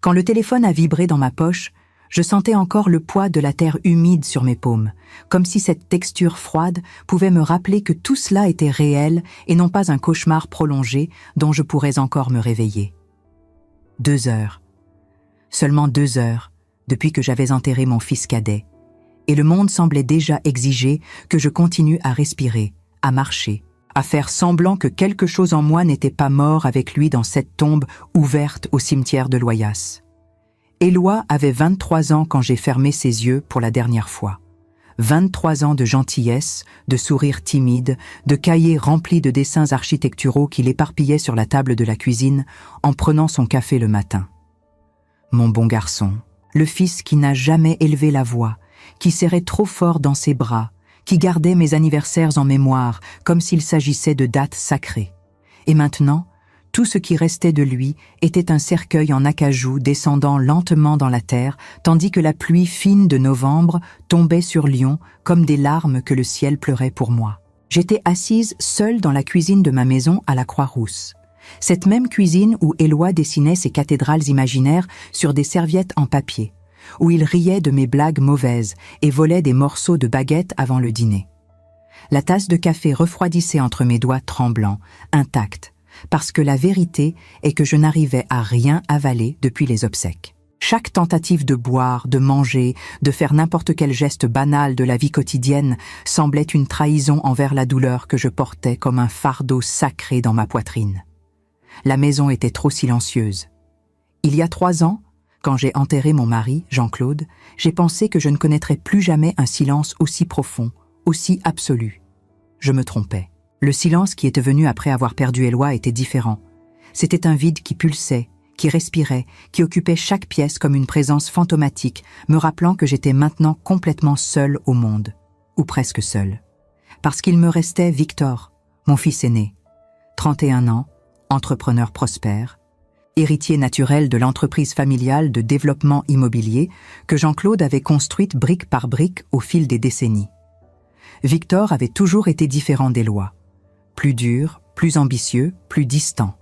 Quand le téléphone a vibré dans ma poche, je sentais encore le poids de la terre humide sur mes paumes, comme si cette texture froide pouvait me rappeler que tout cela était réel et non pas un cauchemar prolongé dont je pourrais encore me réveiller. 2 heures. Seulement 2 heures depuis que j'avais enterré mon fils cadet, et le monde semblait déjà exiger que je continue à respirer, à marcher, à faire semblant que quelque chose en moi n'était pas mort avec lui dans cette tombe ouverte au cimetière de Loyasse. Éloi avait 23 ans quand j'ai fermé ses yeux pour la dernière fois. 23 ans de gentillesse, de sourire timide, de cahiers remplis de dessins architecturaux qu'il éparpillait sur la table de la cuisine en prenant son café le matin. Mon bon garçon, le fils qui n'a jamais élevé la voix, qui serrait trop fort dans ses bras, qui gardait mes anniversaires en mémoire comme s'il s'agissait de dates sacrées. Et maintenant, tout ce qui restait de lui était un cercueil en acajou descendant lentement dans la terre, tandis que la pluie fine de novembre tombait sur Lyon comme des larmes que le ciel pleurait pour moi. J'étais assise seule dans la cuisine de ma maison à la Croix-Rousse. Cette même cuisine où Éloi dessinait ses cathédrales imaginaires sur des serviettes en papier, où il riait de mes blagues mauvaises et volait des morceaux de baguette avant le dîner. La tasse de café refroidissait entre mes doigts tremblants, intacte, parce que la vérité est que je n'arrivais à rien avaler depuis les obsèques. Chaque tentative de boire, de manger, de faire n'importe quel geste banal de la vie quotidienne semblait une trahison envers la douleur que je portais comme un fardeau sacré dans ma poitrine. La maison était trop silencieuse. Il y a 3 ans, quand j'ai enterré mon mari, Jean-Claude, j'ai pensé que je ne connaîtrais plus jamais un silence aussi profond, aussi absolu. Je me trompais. Le silence qui était venu après avoir perdu Éloi était différent. C'était un vide qui pulsait, qui respirait, qui occupait chaque pièce comme une présence fantomatique, me rappelant que j'étais maintenant complètement seule au monde, ou presque seule. Parce qu'il me restait Victor, mon fils aîné, 31 ans, entrepreneur prospère, héritier naturel de l'entreprise familiale de développement immobilier que Jean-Claude avait construite brique par brique au fil des décennies. Victor avait toujours été différent d'Éloi. Plus dur, plus ambitieux, plus distant.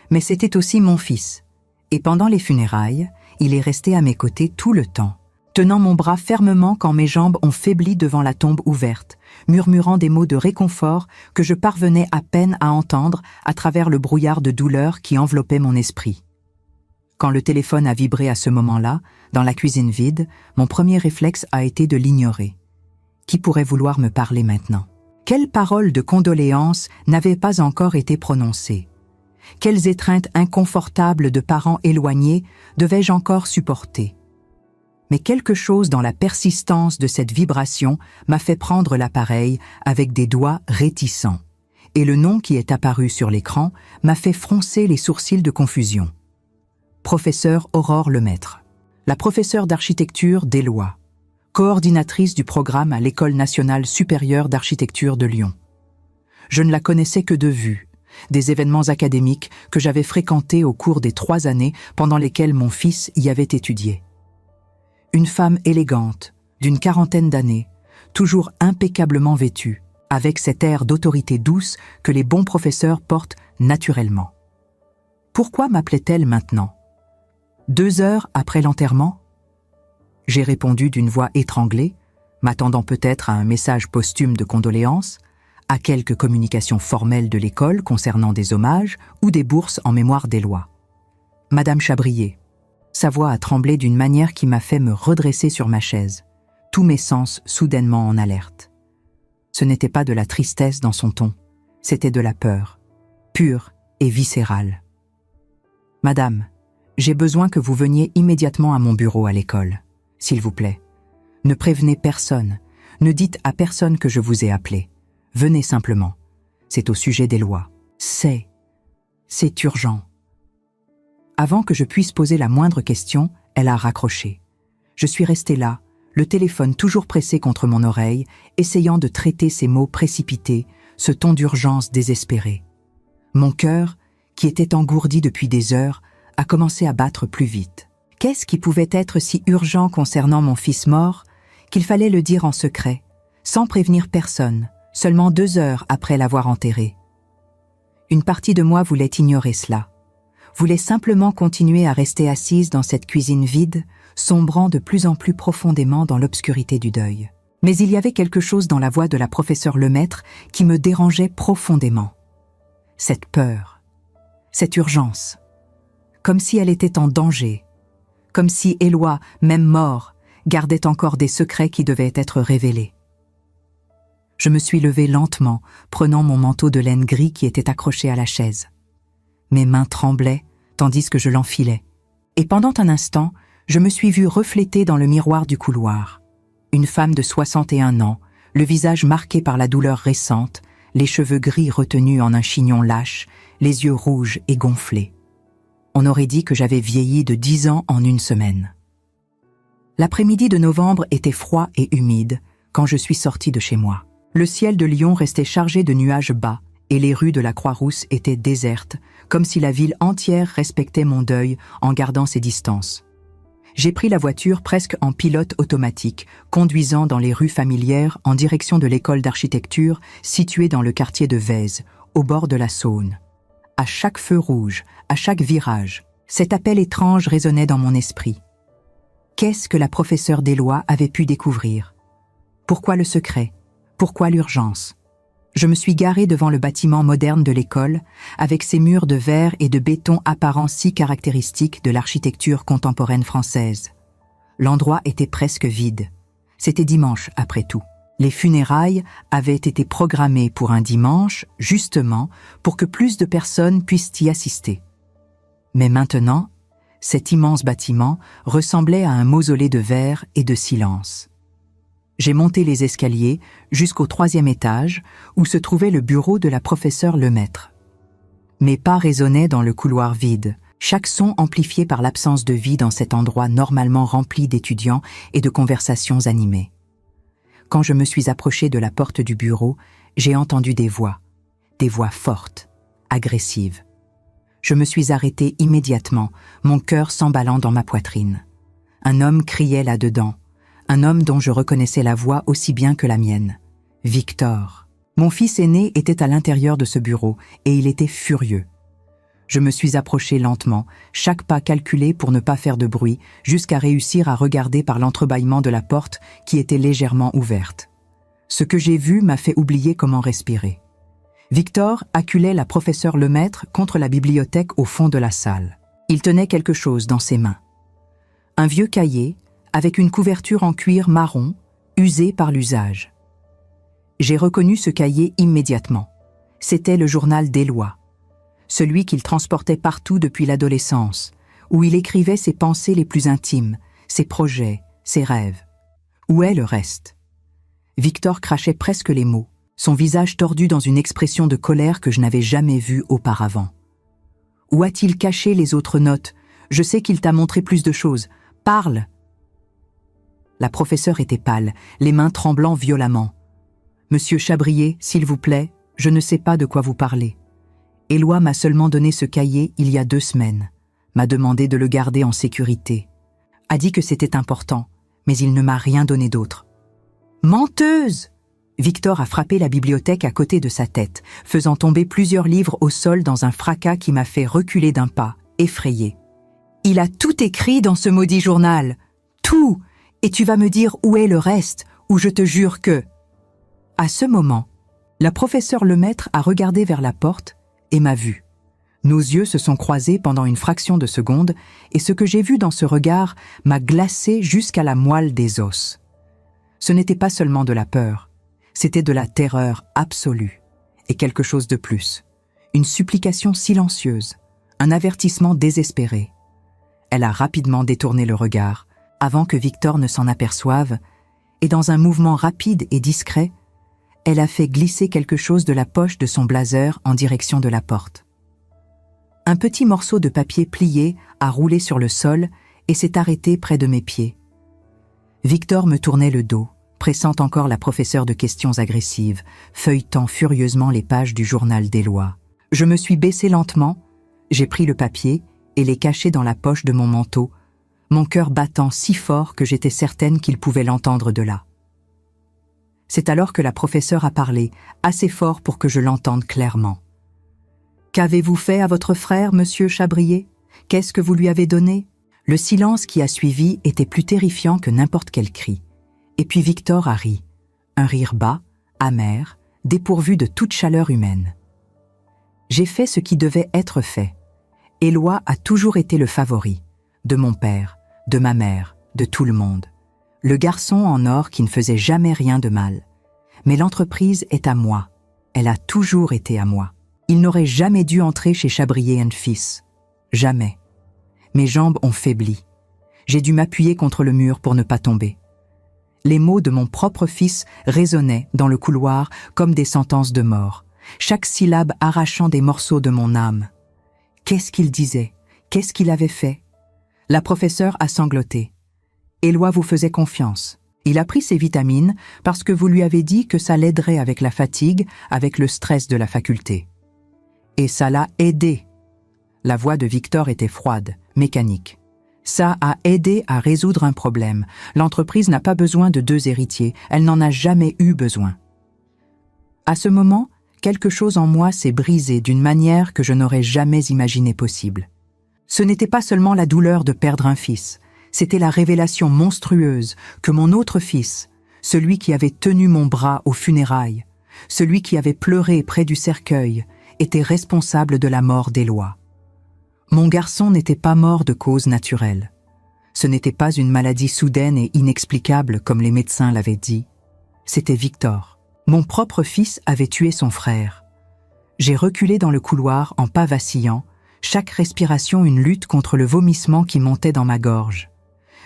Mais c'était aussi mon fils. Et pendant les funérailles, il est resté à mes côtés tout le temps, tenant mon bras fermement quand mes jambes ont faibli devant la tombe ouverte, murmurant des mots de réconfort que je parvenais à peine à entendre à travers le brouillard de douleur qui enveloppait mon esprit. Quand le téléphone a vibré à ce moment-là, dans la cuisine vide, mon premier réflexe a été de l'ignorer. Qui pourrait vouloir me parler maintenant ? Quelles paroles de condoléances n'avaient pas encore été prononcées ? Quelles étreintes inconfortables de parents éloignés devais-je encore supporter ? Mais quelque chose dans la persistance de cette vibration m'a fait prendre l'appareil avec des doigts réticents. Et le nom qui est apparu sur l'écran m'a fait froncer les sourcils de confusion. Professeur Aurore Lemaître, la professeure d'architecture d'Éloi, coordinatrice du programme à l'École nationale supérieure d'architecture de Lyon. Je ne la connaissais que de vue, des événements académiques que j'avais fréquentés au cours des 3 années pendant lesquelles mon fils y avait étudié. Une femme élégante, d'une 40aine d'années, toujours impeccablement vêtue, avec cet air d'autorité douce que les bons professeurs portent naturellement. Pourquoi m'appelait-elle maintenant ? 2 heures après l'enterrement ? J'ai répondu d'une voix étranglée, m'attendant peut-être à un message posthume de condoléances, à quelques communications formelles de l'école concernant des hommages ou des bourses en mémoire d'Éloi. Madame Chabrier. Sa voix a tremblé d'une manière qui m'a fait me redresser sur ma chaise, tous mes sens soudainement en alerte. Ce n'était pas de la tristesse dans son ton, c'était de la peur, pure et viscérale. « Madame, j'ai besoin que vous veniez immédiatement à mon bureau à l'école. S'il vous plaît. Ne prévenez personne, ne dites à personne que je vous ai appelé. Venez simplement. C'est au sujet d'Éloi. C'est urgent. » Avant que je puisse poser la moindre question, elle a raccroché. Je suis restée là, le téléphone toujours pressé contre mon oreille, essayant de traiter ces mots précipités, ce ton d'urgence désespéré. Mon cœur, qui était engourdi depuis des heures, a commencé à battre plus vite. Qu'est-ce qui pouvait être si urgent concernant mon fils mort qu'il fallait le dire en secret, sans prévenir personne, seulement 2 heures après l'avoir enterré? Une partie de moi voulait ignorer cela, voulait simplement continuer à rester assise dans cette cuisine vide, sombrant de plus en plus profondément dans l'obscurité du deuil. Mais il y avait quelque chose dans la voix de la professeure Lemaître qui me dérangeait profondément. Cette peur, cette urgence, comme si elle était en danger, comme si Éloi, même mort, gardait encore des secrets qui devaient être révélés. Je me suis levée lentement, prenant mon manteau de laine gris qui était accroché à la chaise. Mes mains tremblaient, tandis que je l'enfilais. Et pendant un instant, je me suis vue reflétée dans le miroir du couloir. Une femme de 61 ans, le visage marqué par la douleur récente, les cheveux gris retenus en un chignon lâche, les yeux rouges et gonflés. On aurait dit que j'avais vieilli de 10 ans en une semaine. L'après-midi de novembre était froid et humide quand je suis sortie de chez moi. Le ciel de Lyon restait chargé de nuages bas et les rues de la Croix-Rousse étaient désertes, comme si la ville entière respectait mon deuil en gardant ses distances. J'ai pris la voiture presque en pilote automatique, conduisant dans les rues familières en direction de l'école d'architecture située dans le quartier de Vaise, au bord de la Saône. À chaque feu rouge, à chaque virage, cet appel étrange résonnait dans mon esprit. Qu'est-ce que la professeure d'Éloi avait pu découvrir? Pourquoi le secret? Pourquoi l'urgence? Je me suis garée devant le bâtiment moderne de l'école, avec ses murs de verre et de béton apparents si caractéristiques de l'architecture contemporaine française. L'endroit était presque vide. C'était dimanche, après tout. Les funérailles avaient été programmées pour un dimanche, justement, pour que plus de personnes puissent y assister. Mais maintenant, cet immense bâtiment ressemblait à un mausolée de verre et de silence. J'ai monté les escaliers jusqu'au 3e étage où se trouvait le bureau de la professeure Lemaître. Mes pas résonnaient dans le couloir vide, chaque son amplifié par l'absence de vie dans cet endroit normalement rempli d'étudiants et de conversations animées. Quand je me suis approchée de la porte du bureau, j'ai entendu des voix fortes, agressives. Je me suis arrêtée immédiatement, mon cœur s'emballant dans ma poitrine. Un homme criait là-dedans. Un homme dont je reconnaissais la voix aussi bien que la mienne. Victor. Mon fils aîné était à l'intérieur de ce bureau et il était furieux. Je me suis approchée lentement, chaque pas calculé pour ne pas faire de bruit, jusqu'à réussir à regarder par l'entrebâillement de la porte qui était légèrement ouverte. Ce que j'ai vu m'a fait oublier comment respirer. Victor acculait la professeure Lemaître contre la bibliothèque au fond de la salle. Il tenait quelque chose dans ses mains. Un vieux cahier, avec une couverture en cuir marron, usée par l'usage. J'ai reconnu ce cahier immédiatement. C'était le journal d'Éloi, celui qu'il transportait partout depuis l'adolescence, où il écrivait ses pensées les plus intimes, ses projets, ses rêves. Où est le reste? Victor crachait presque les mots, son visage tordu dans une expression de colère que je n'avais jamais vue auparavant. Où a-t-il caché les autres notes? Je sais qu'il t'a montré plus de choses. Parle! La professeure était pâle, les mains tremblant violemment. « Monsieur Chabrier, s'il vous plaît, je ne sais pas de quoi vous parlez. Éloi m'a seulement donné ce cahier il y a 2 semaines, m'a demandé de le garder en sécurité, a dit que c'était important, mais il ne m'a rien donné d'autre. »« Menteuse !» Victor a frappé la bibliothèque à côté de sa tête, faisant tomber plusieurs livres au sol dans un fracas qui m'a fait reculer d'un pas, effrayé. « Il a tout écrit dans ce maudit journal. Tout ! Et tu vas me dire où est le reste, ou je te jure que... » À ce moment, la professeure Lemaître a regardé vers la porte et m'a vue. Nos yeux se sont croisés pendant une fraction de seconde et ce que j'ai vu dans ce regard m'a glacé jusqu'à la moelle des os. Ce n'était pas seulement de la peur, c'était de la terreur absolue et quelque chose de plus. Une supplication silencieuse, un avertissement désespéré. Elle a rapidement détourné le regard, avant que Victor ne s'en aperçoive, et dans un mouvement rapide et discret, elle a fait glisser quelque chose de la poche de son blazer en direction de la porte. Un petit morceau de papier plié a roulé sur le sol et s'est arrêté près de mes pieds. Victor me tournait le dos, pressant encore la professeure de questions agressives, feuilletant furieusement les pages du journal d'Éloi. Je me suis baissée lentement, j'ai pris le papier et l'ai caché dans la poche de mon manteau, mon cœur battant si fort que j'étais certaine qu'il pouvait l'entendre de là. C'est alors que la professeure a parlé, assez fort pour que je l'entende clairement. « Qu'avez-vous fait à votre frère, monsieur Chabrier? Qu'est-ce que vous lui avez donné? Le silence qui a suivi était plus terrifiant que n'importe quel cri. Et puis Victor a ri. Un rire bas, amer, dépourvu de toute chaleur humaine. J'ai fait ce qui devait être fait. Éloi a toujours été le favori, de mon père, de ma mère, de tout le monde. Le garçon en or qui ne faisait jamais rien de mal. Mais l'entreprise est à moi. Elle a toujours été à moi. Il n'aurait jamais dû entrer chez Chabrier & Fils. Jamais. Mes jambes ont faibli. J'ai dû m'appuyer contre le mur pour ne pas tomber. Les mots de mon propre fils résonnaient dans le couloir comme des sentences de mort, chaque syllabe arrachant des morceaux de mon âme. Qu'est-ce qu'il disait? Qu'est-ce qu'il avait fait? La professeure a sangloté. Éloi vous faisait confiance. Il a pris ses vitamines parce que vous lui avez dit que ça l'aiderait avec la fatigue, avec le stress de la faculté. Et ça l'a aidé. La voix de Victor était froide, mécanique. Ça a aidé à résoudre un problème. L'entreprise n'a pas besoin de 2 héritiers. Elle n'en a jamais eu besoin. À ce moment, quelque chose en moi s'est brisé d'une manière que je n'aurais jamais imaginé possible. Ce n'était pas seulement la douleur de perdre un fils. C'était la révélation monstrueuse que mon autre fils, celui qui avait tenu mon bras aux funérailles, celui qui avait pleuré près du cercueil, était responsable de la mort d'Éloi. Mon garçon n'était pas mort de cause naturelle. Ce n'était pas une maladie soudaine et inexplicable comme les médecins l'avaient dit. C'était Victor. Mon propre fils avait tué son frère. J'ai reculé dans le couloir en pas vacillant, chaque respiration une lutte contre le vomissement qui montait dans ma gorge.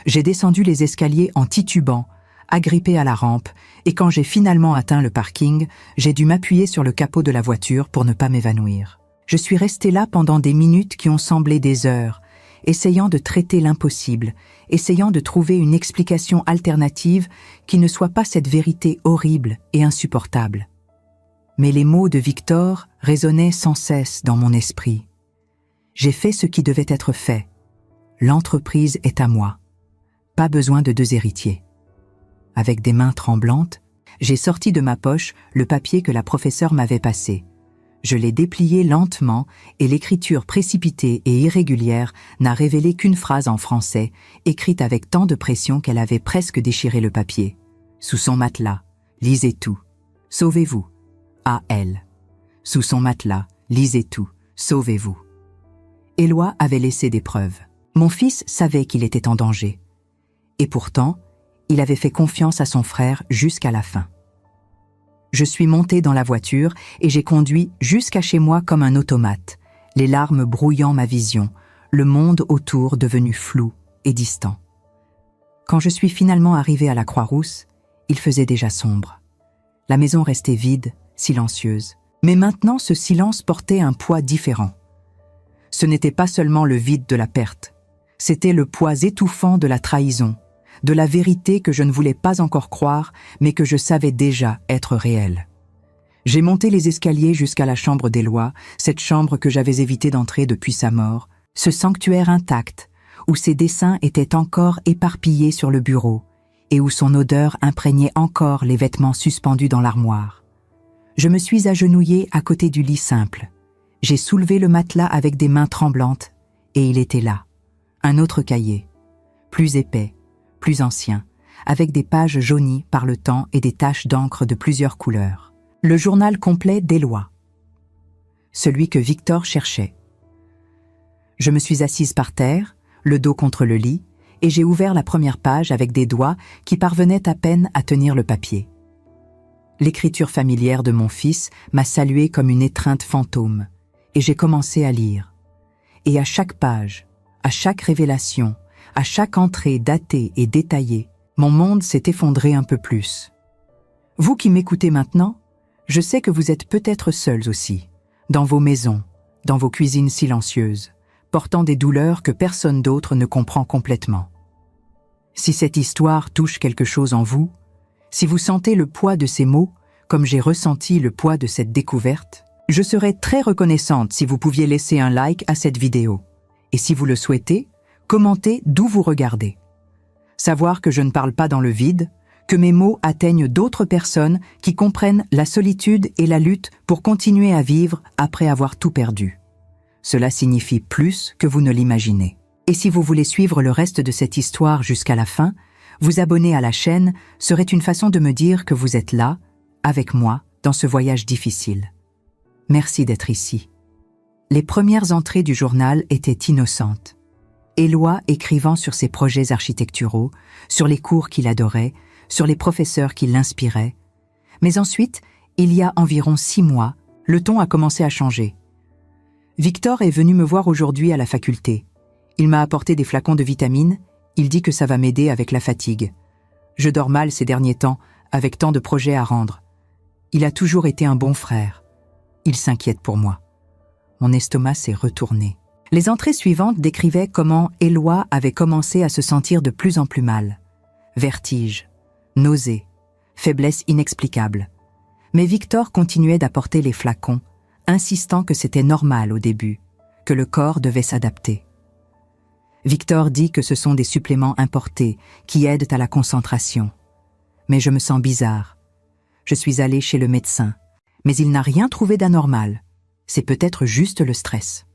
J'ai descendu les escaliers en titubant, agrippé à la rampe, et quand j'ai finalement atteint le parking, j'ai dû m'appuyer sur le capot de la voiture pour ne pas m'évanouir. Je suis resté là pendant des minutes qui ont semblé des heures, essayant de traiter l'impossible, essayant de trouver une explication alternative qui ne soit pas cette vérité horrible et insupportable. Mais les mots de Victor résonnaient sans cesse dans mon esprit. J'ai fait ce qui devait être fait. L'entreprise est à moi. Pas besoin de 2 héritiers. Avec des mains tremblantes, j'ai sorti de ma poche le papier que la professeure m'avait passé. Je l'ai déplié lentement et l'écriture précipitée et irrégulière n'a révélé qu'une phrase en français, écrite avec tant de pression qu'elle avait presque déchiré le papier. Sous son matelas, lisez tout. Sauvez-vous. À elle. Sous son matelas, lisez tout. Sauvez-vous. Éloi avait laissé des preuves. Mon fils savait qu'il était en danger. Et pourtant, il avait fait confiance à son frère jusqu'à la fin. Je suis monté dans la voiture et j'ai conduit jusqu'à chez moi comme un automate, les larmes brouillant ma vision, le monde autour devenu flou et distant. Quand je suis finalement arrivé à la Croix-Rousse, il faisait déjà sombre. La maison restait vide, silencieuse. Mais maintenant, ce silence portait un poids différent. Ce n'était pas seulement le vide de la perte, c'était le poids étouffant de la trahison, de la vérité que je ne voulais pas encore croire, mais que je savais déjà être réelle. J'ai monté les escaliers jusqu'à la chambre d'Éloi, cette chambre que j'avais évité d'entrer depuis sa mort, ce sanctuaire intact, où ses dessins étaient encore éparpillés sur le bureau, et où son odeur imprégnait encore les vêtements suspendus dans l'armoire. Je me suis agenouillée à côté du lit simple. J'ai soulevé le matelas avec des mains tremblantes, et il était là. Un autre cahier, plus épais, plus ancien, avec des pages jaunies par le temps et des taches d'encre de plusieurs couleurs. Le journal complet d'Éloi. Celui que Victor cherchait. Je me suis assise par terre, le dos contre le lit, et j'ai ouvert la première page avec des doigts qui parvenaient à peine à tenir le papier. L'écriture familière de mon fils m'a salué comme une étreinte fantôme, et j'ai commencé à lire. Et à chaque page, à chaque révélation, à chaque entrée datée et détaillée, mon monde s'est effondré un peu plus. Vous qui m'écoutez maintenant, je sais que vous êtes peut-être seuls aussi, dans vos maisons, dans vos cuisines silencieuses, portant des douleurs que personne d'autre ne comprend complètement. Si cette histoire touche quelque chose en vous, si vous sentez le poids de ces mots, comme j'ai ressenti le poids de cette découverte, je serais très reconnaissante si vous pouviez laisser un like à cette vidéo. Et si vous le souhaitez, commentez d'où vous regardez. Savoir que je ne parle pas dans le vide, que mes mots atteignent d'autres personnes qui comprennent la solitude et la lutte pour continuer à vivre après avoir tout perdu. Cela signifie plus que vous ne l'imaginez. Et si vous voulez suivre le reste de cette histoire jusqu'à la fin, vous abonner à la chaîne serait une façon de me dire que vous êtes là, avec moi, dans ce voyage difficile. Merci d'être ici. Les premières entrées du journal étaient innocentes. Éloi écrivant sur ses projets architecturaux, sur les cours qu'il adorait, sur les professeurs qui l'inspiraient. Mais ensuite, il y a environ 6 mois, le ton a commencé à changer. Victor est venu me voir aujourd'hui à la faculté. Il m'a apporté des flacons de vitamines, il dit que ça va m'aider avec la fatigue. Je dors mal ces derniers temps, avec tant de projets à rendre. Il a toujours été un bon frère. Il s'inquiète pour moi. Mon estomac s'est retourné. Les entrées suivantes décrivaient comment Éloi avait commencé à se sentir de plus en plus mal. Vertige, nausées, faiblesse inexplicable. Mais Victor continuait d'apporter les flacons, insistant que c'était normal au début, que le corps devait s'adapter. Victor dit que ce sont des suppléments importés qui aident à la concentration. Mais je me sens bizarre. Je suis allée chez le médecin, mais il n'a rien trouvé d'anormal. C'est peut-être juste le stress.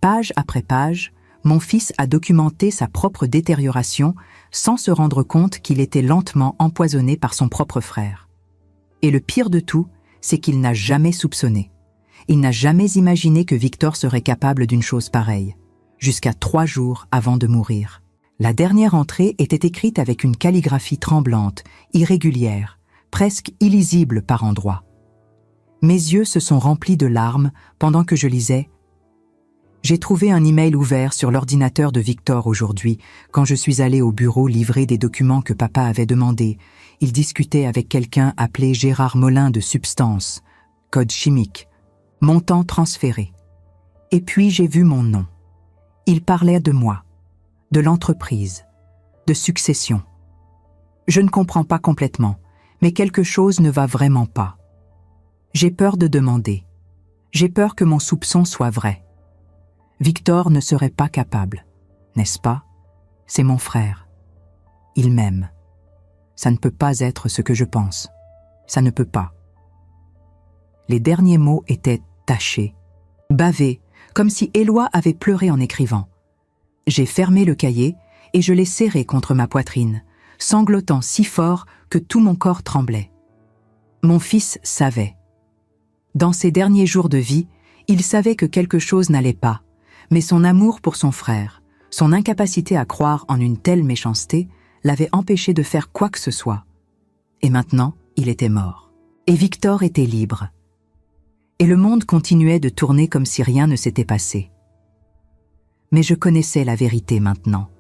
Page après page, mon fils a documenté sa propre détérioration sans se rendre compte qu'il était lentement empoisonné par son propre frère. Et le pire de tout, c'est qu'il n'a jamais soupçonné. Il n'a jamais imaginé que Victor serait capable d'une chose pareille, jusqu'à 3 jours avant de mourir. La dernière entrée était écrite avec une calligraphie tremblante, irrégulière, presque illisible par endroits. Mes yeux se sont remplis de larmes pendant que je lisais. J'ai trouvé un email ouvert sur l'ordinateur de Victor aujourd'hui, quand je suis allée au bureau livrer des documents que papa avait demandés. Il discutait avec quelqu'un appelé Gérard Molin de Substance, code chimique, montant transféré. Et puis j'ai vu mon nom. Il parlait de moi, de l'entreprise, de succession. Je ne comprends pas complètement, mais quelque chose ne va vraiment pas. J'ai peur de demander. J'ai peur que mon soupçon soit vrai. Victor ne serait pas capable, n'est-ce pas? C'est mon frère. Il m'aime. Ça ne peut pas être ce que je pense. Ça ne peut pas. Les derniers mots étaient tachés, bavés, comme si Éloi avait pleuré en écrivant. J'ai fermé le cahier et je l'ai serré contre ma poitrine, sanglotant si fort que tout mon corps tremblait. Mon fils savait. Dans ses derniers jours de vie, il savait que quelque chose n'allait pas, mais son amour pour son frère, son incapacité à croire en une telle méchanceté, l'avait empêché de faire quoi que ce soit. Et maintenant, il était mort. Et Victor était libre. Et le monde continuait de tourner comme si rien ne s'était passé. Mais je connaissais la vérité maintenant.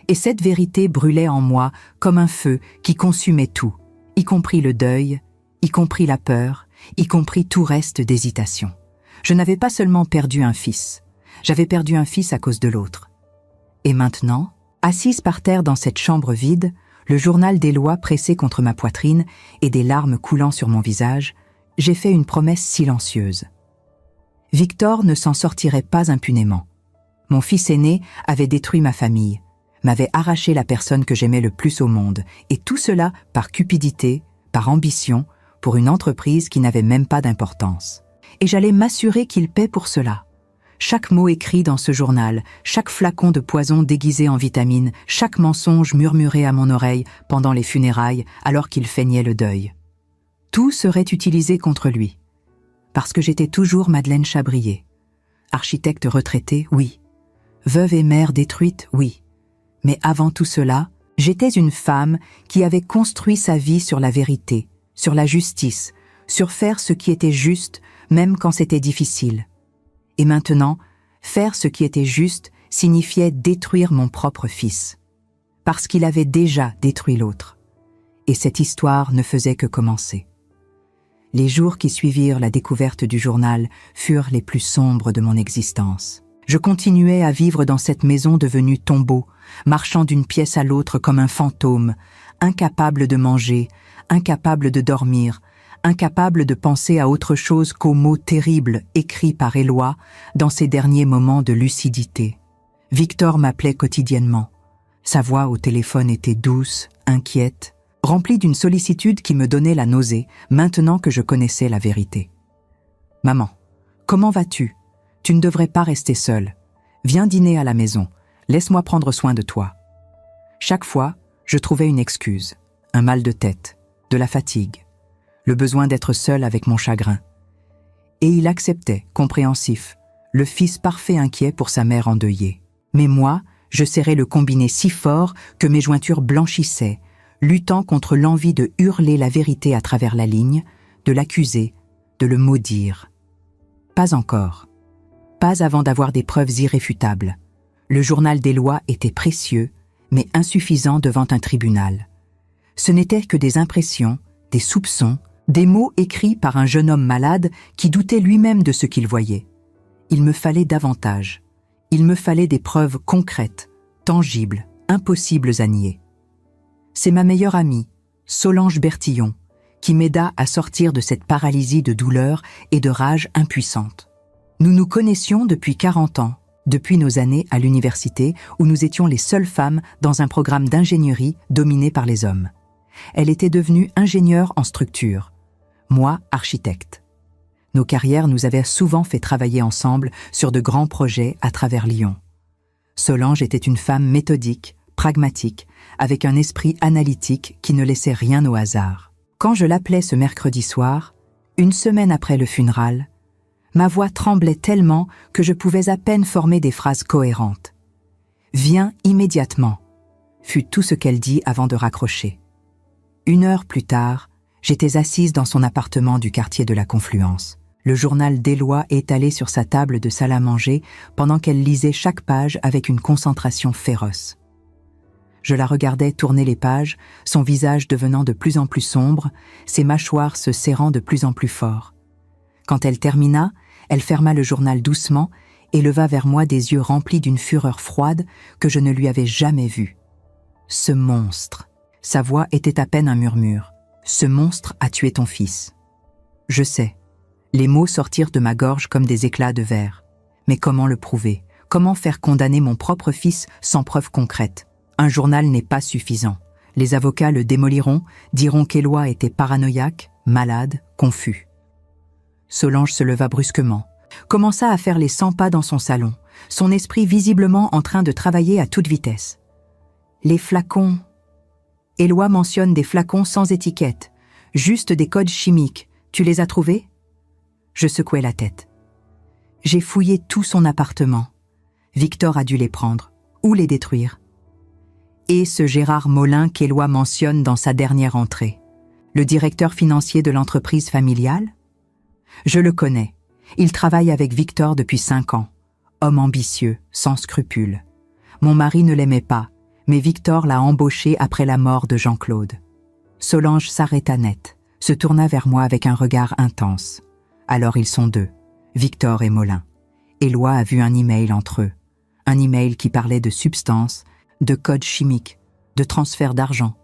Et cette vérité brûlait en moi comme un feu qui consumait tout, y compris le deuil, y compris la peur, y compris tout reste d'hésitation. Je n'avais pas seulement perdu un fils, j'avais perdu un fils à cause de l'autre. Et maintenant, assise par terre dans cette chambre vide, le journal d'Éloi pressé contre ma poitrine et des larmes coulant sur mon visage, j'ai fait une promesse silencieuse. Victor ne s'en sortirait pas impunément. Mon fils aîné avait détruit ma famille, m'avait arraché la personne que j'aimais le plus au monde, et tout cela par cupidité, par ambition, pour une entreprise qui n'avait même pas d'importance. Et j'allais m'assurer qu'il paie pour cela. Chaque mot écrit dans ce journal, chaque flacon de poison déguisé en vitamines, chaque mensonge murmuré à mon oreille pendant les funérailles alors qu'il feignait le deuil. Tout serait utilisé contre lui. Parce que j'étais toujours Madeleine Chabrier. Architecte retraitée, oui. Veuve et mère détruite, oui. Mais avant tout cela, j'étais une femme qui avait construit sa vie sur la vérité, sur la justice, sur faire ce qui était juste, même quand c'était difficile. Et maintenant, faire ce qui était juste signifiait détruire mon propre fils. Parce qu'il avait déjà détruit l'autre. Et cette histoire ne faisait que commencer. Les jours qui suivirent la découverte du journal furent les plus sombres de mon existence. Je continuais à vivre dans cette maison devenue tombeau, marchant d'une pièce à l'autre comme un fantôme, incapable de manger, incapable de dormir, incapable de penser à autre chose qu'aux mots terribles écrits par Éloi dans ses derniers moments de lucidité. Victor m'appelait quotidiennement. Sa voix au téléphone était douce, inquiète, remplie d'une sollicitude qui me donnait la nausée, maintenant que je connaissais la vérité. « Maman, Comment vas-tu? Tu ne devrais pas rester seule. Viens dîner à la maison. Laisse-moi prendre soin de toi. Chaque fois, je trouvais une excuse. Un mal de tête, de la fatigue, le besoin d'être seule avec mon chagrin. Et il acceptait, compréhensif, le fils parfait inquiet pour sa mère endeuillée. Mais moi, je serrais le combiné si fort que mes jointures blanchissaient, luttant contre l'envie de hurler la vérité à travers la ligne, de l'accuser, de le maudire. Pas encore. Pas avant d'avoir des preuves irréfutables. Le journal des lois était précieux, mais insuffisant devant un tribunal. Ce n'étaient que des impressions, des soupçons, des mots écrits par un jeune homme malade qui doutait lui-même de ce qu'il voyait. Il me fallait davantage. Il me fallait des preuves concrètes, tangibles, impossibles à nier. C'est ma meilleure amie, Solange Bertillon, qui m'aida à sortir de cette paralysie de douleur et de rage impuissante. Nous nous connaissions depuis 40 ans, depuis nos années à l'université où nous étions les seules femmes dans un programme d'ingénierie dominé par les hommes. Elle était devenue ingénieure en structure, moi architecte. Nos carrières nous avaient souvent fait travailler ensemble sur de grands projets à travers Lyon. Solange était une femme méthodique, pragmatique, avec un esprit analytique qui ne laissait rien au hasard. Quand je l'appelais ce mercredi soir, une semaine après le funéral, ma voix tremblait tellement que je pouvais à peine former des phrases cohérentes. « Viens immédiatement » fut tout ce qu'elle dit avant de raccrocher. 1 heure plus tard, j'étais assise dans son appartement du quartier de la Confluence, le journal des lois étalé sur sa table de salle à manger pendant qu'elle lisait chaque page avec une concentration féroce. Je la regardais tourner les pages, son visage devenant de plus en plus sombre, ses mâchoires se serrant de plus en plus fort. Quand elle termina, elle ferma le journal doucement et leva vers moi des yeux remplis d'une fureur froide que je ne lui avais jamais vue. Ce monstre. Sa voix était à peine un murmure. Ce monstre a tué ton fils. Je sais. Les mots sortirent de ma gorge comme des éclats de verre. Mais comment le prouver? Comment faire condamner mon propre fils sans preuve concrète? Un journal n'est pas suffisant. Les avocats le démoliront, diront qu'Éloi était paranoïaque, malade, confus. Solange se leva brusquement, commença à faire les 100 pas dans son salon, son esprit visiblement en train de travailler à toute vitesse. Les flacons. Éloi mentionne des flacons sans étiquette, juste des codes chimiques. Tu les as trouvés? Je secouai la tête. J'ai fouillé tout son appartement. Victor a dû les prendre, ou les détruire. Et ce Gérard Molin qu'Éloi mentionne dans sa dernière entrée, le directeur financier de l'entreprise familiale? Je le connais. Il travaille avec Victor depuis 5 ans. Homme ambitieux, sans scrupules. Mon mari ne l'aimait pas, mais Victor l'a embauché après la mort de Jean-Claude. Solange s'arrêta net, se tourna vers moi avec un regard intense. Alors ils sont 2, Victor et Molin. Éloi a vu un email entre eux. Un email qui parlait de substances, de codes chimiques, de transfert d'argent.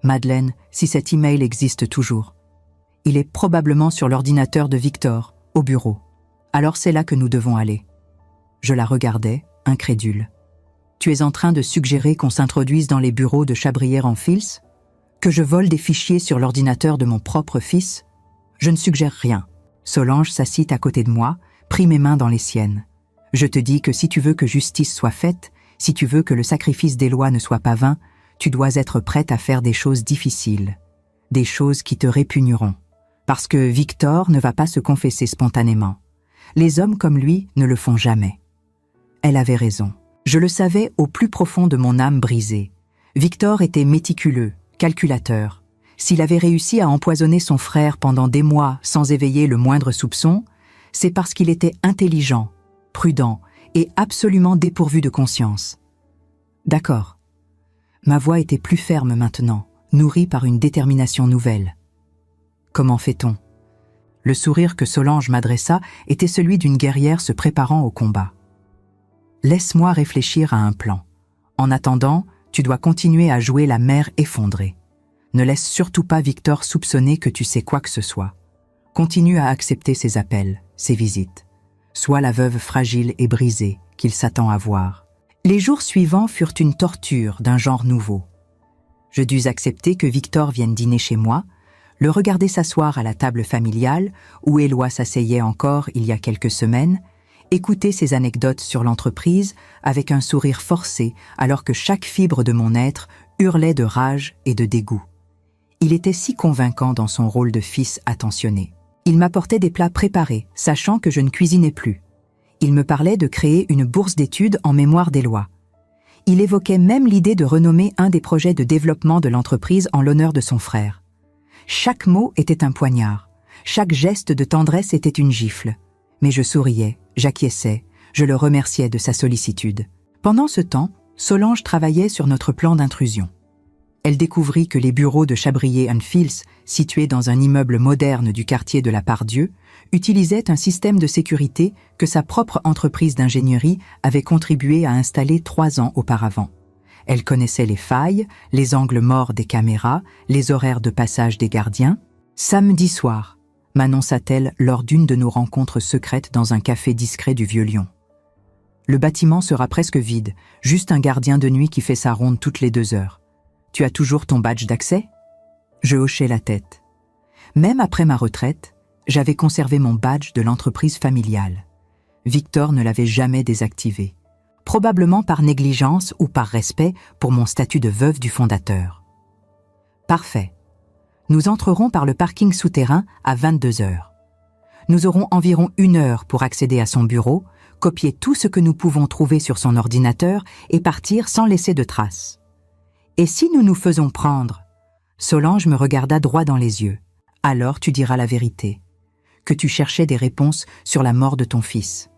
Madeleine, si cet email existe toujours. Il est probablement sur l'ordinateur de Victor, au bureau. Alors c'est là que nous devons aller. Je la regardais, incrédule. Tu es en train de suggérer qu'on s'introduise dans les bureaux de Chabrière en Fils? Que je vole des fichiers sur l'ordinateur de mon propre fils? Je ne suggère rien. Solange s'assit à côté de moi, prit mes mains dans les siennes. Je te dis que si tu veux que justice soit faite, si tu veux que le sacrifice d'Éloi ne soit pas vain, tu dois être prête à faire des choses difficiles, des choses qui te répugneront. Parce que Victor ne va pas se confesser spontanément. Les hommes comme lui ne le font jamais. Elle avait raison. Je le savais au plus profond de mon âme brisée. Victor était méticuleux, calculateur. S'il avait réussi à empoisonner son frère pendant des mois sans éveiller le moindre soupçon, c'est parce qu'il était intelligent, prudent et absolument dépourvu de conscience. D'accord. Ma voix était plus ferme maintenant, nourrie par une détermination nouvelle. Comment fait-on? Le sourire que Solange m'adressa était celui d'une guerrière se préparant au combat. Laisse-moi réfléchir à un plan. En attendant, tu dois continuer à jouer la mère effondrée. Ne laisse surtout pas Victor soupçonner que tu sais quoi que ce soit. Continue à accepter ses appels, ses visites. Sois la veuve fragile et brisée qu'il s'attend à voir. Les jours suivants furent une torture d'un genre nouveau. Je dus accepter que Victor vienne dîner chez moi, le regarder s'asseoir à la table familiale, où Éloi s'asseyait encore il y a quelques semaines, écouter ses anecdotes sur l'entreprise avec un sourire forcé alors que chaque fibre de mon être hurlait de rage et de dégoût. Il était si convaincant dans son rôle de fils attentionné. Il m'apportait des plats préparés, sachant que je ne cuisinais plus. Il me parlait de créer une bourse d'études en mémoire d'Éloi. Il évoquait même l'idée de renommer un des projets de développement de l'entreprise en l'honneur de son frère. Chaque mot était un poignard, chaque geste de tendresse était une gifle. Mais je souriais, j'acquiesçais, je le remerciais de sa sollicitude. Pendant ce temps, Solange travaillait sur notre plan d'intrusion. Elle découvrit que les bureaux de Chabrier & Fils, situés dans un immeuble moderne du quartier de la Part-Dieu, utilisaient un système de sécurité que sa propre entreprise d'ingénierie avait contribué à installer 3 ans auparavant. Elle connaissait les failles, les angles morts des caméras, les horaires de passage des gardiens. « Samedi soir », m'annonça-t-elle lors d'une de nos rencontres secrètes dans un café discret du Vieux-Lyon. « Le bâtiment sera presque vide, juste un gardien de nuit qui fait sa ronde toutes les 2 heures. Tu as toujours ton badge d'accès ?» Je hochai la tête. Même après ma retraite, j'avais conservé mon badge de l'entreprise familiale. Victor ne l'avait jamais désactivé, probablement par négligence ou par respect pour mon statut de veuve du fondateur. Parfait. Nous entrerons par le parking souterrain à 22 heures. Nous aurons environ 1 heure pour accéder à son bureau, copier tout ce que nous pouvons trouver sur son ordinateur et partir sans laisser de traces. Et si nous nous faisons prendre ? Solange me regarda droit dans les yeux. Alors tu diras la vérité, que tu cherchais des réponses sur la mort de ton fils.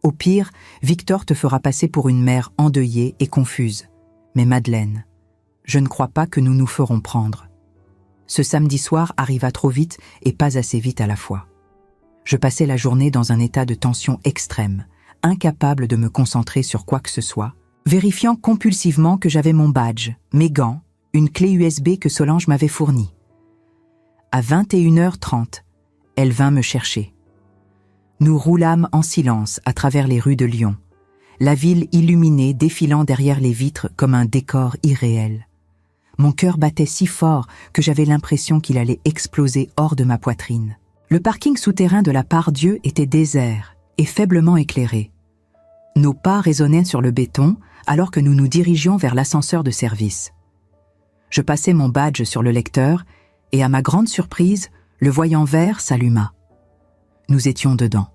Au pire, Victor te fera passer pour une mère endeuillée et confuse. Mais Madeleine, je ne crois pas que nous nous ferons prendre. Ce samedi soir arriva trop vite et pas assez vite à la fois. Je passais la journée dans un état de tension extrême, incapable de me concentrer sur quoi que ce soit, vérifiant compulsivement que j'avais mon badge, mes gants, une clé USB que Solange m'avait fournie. À 21h30, elle vint me chercher. Nous roulâmes en silence à travers les rues de Lyon, la ville illuminée défilant derrière les vitres comme un décor irréel. Mon cœur battait si fort que j'avais l'impression qu'il allait exploser hors de ma poitrine. Le parking souterrain de la Part-Dieu était désert et faiblement éclairé. Nos pas résonnaient sur le béton alors que nous nous dirigions vers l'ascenseur de service. Je passai mon badge sur le lecteur et, à ma grande surprise, le voyant vert s'alluma. Nous étions dedans.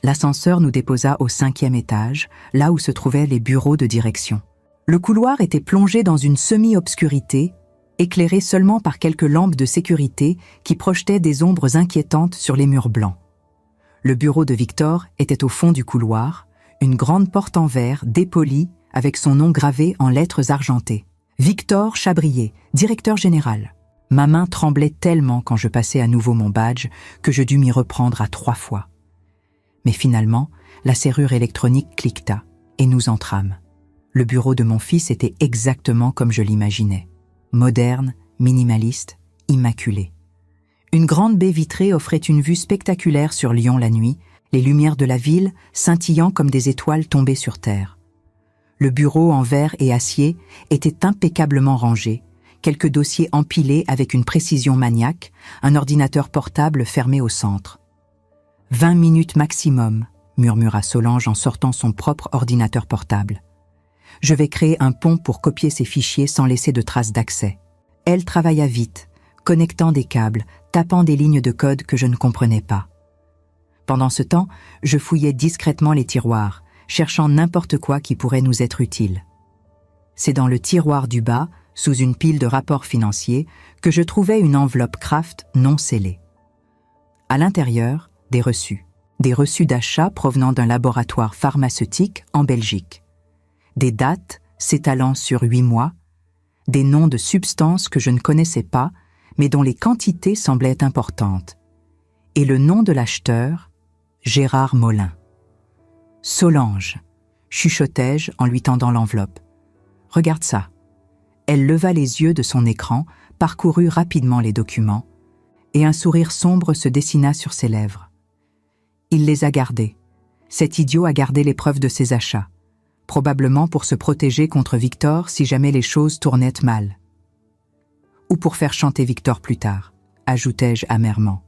L'ascenseur nous déposa au 5e étage, là où se trouvaient les bureaux de direction. Le couloir était plongé dans une semi-obscurité, éclairé seulement par quelques lampes de sécurité qui projetaient des ombres inquiétantes sur les murs blancs. Le bureau de Victor était au fond du couloir, une grande porte en verre dépolie avec son nom gravé en lettres argentées. Victor Chabrier, directeur général. Ma main tremblait tellement quand je passais à nouveau mon badge que je dus m'y reprendre à 3 fois. Mais finalement, la serrure électronique cliqueta et nous entrâmes. Le bureau de mon fils était exactement comme je l'imaginais. Moderne, minimaliste, immaculé. Une grande baie vitrée offrait une vue spectaculaire sur Lyon la nuit, les lumières de la ville scintillant comme des étoiles tombées sur terre. Le bureau en verre et acier était impeccablement rangé, quelques dossiers empilés avec une précision maniaque, un ordinateur portable fermé au centre. 20 minutes maximum, murmura Solange en sortant son propre ordinateur portable. Je vais créer un pont pour copier ces fichiers sans laisser de traces d'accès. Elle travailla vite, connectant des câbles, tapant des lignes de code que je ne comprenais pas. Pendant ce temps, je fouillais discrètement les tiroirs, cherchant n'importe quoi qui pourrait nous être utile. C'est dans le tiroir du bas, sous une pile de rapports financiers, que je trouvais une enveloppe Kraft non scellée. À l'intérieur, des reçus d'achat provenant d'un laboratoire pharmaceutique en Belgique. Des dates s'étalant sur 8 mois, des noms de substances que je ne connaissais pas, mais dont les quantités semblaient importantes, et le nom de l'acheteur, Gérard Molin. « Solange », chuchotai-je en lui tendant l'enveloppe. « Regarde ça. » Elle leva les yeux de son écran, parcourut rapidement les documents, et un sourire sombre se dessina sur ses lèvres. Il les a gardés. Cet idiot a gardé les preuves de ses achats, probablement pour se protéger contre Victor si jamais les choses tournaient mal. Ou pour faire chanter Victor plus tard. ajoutai-je amèrement.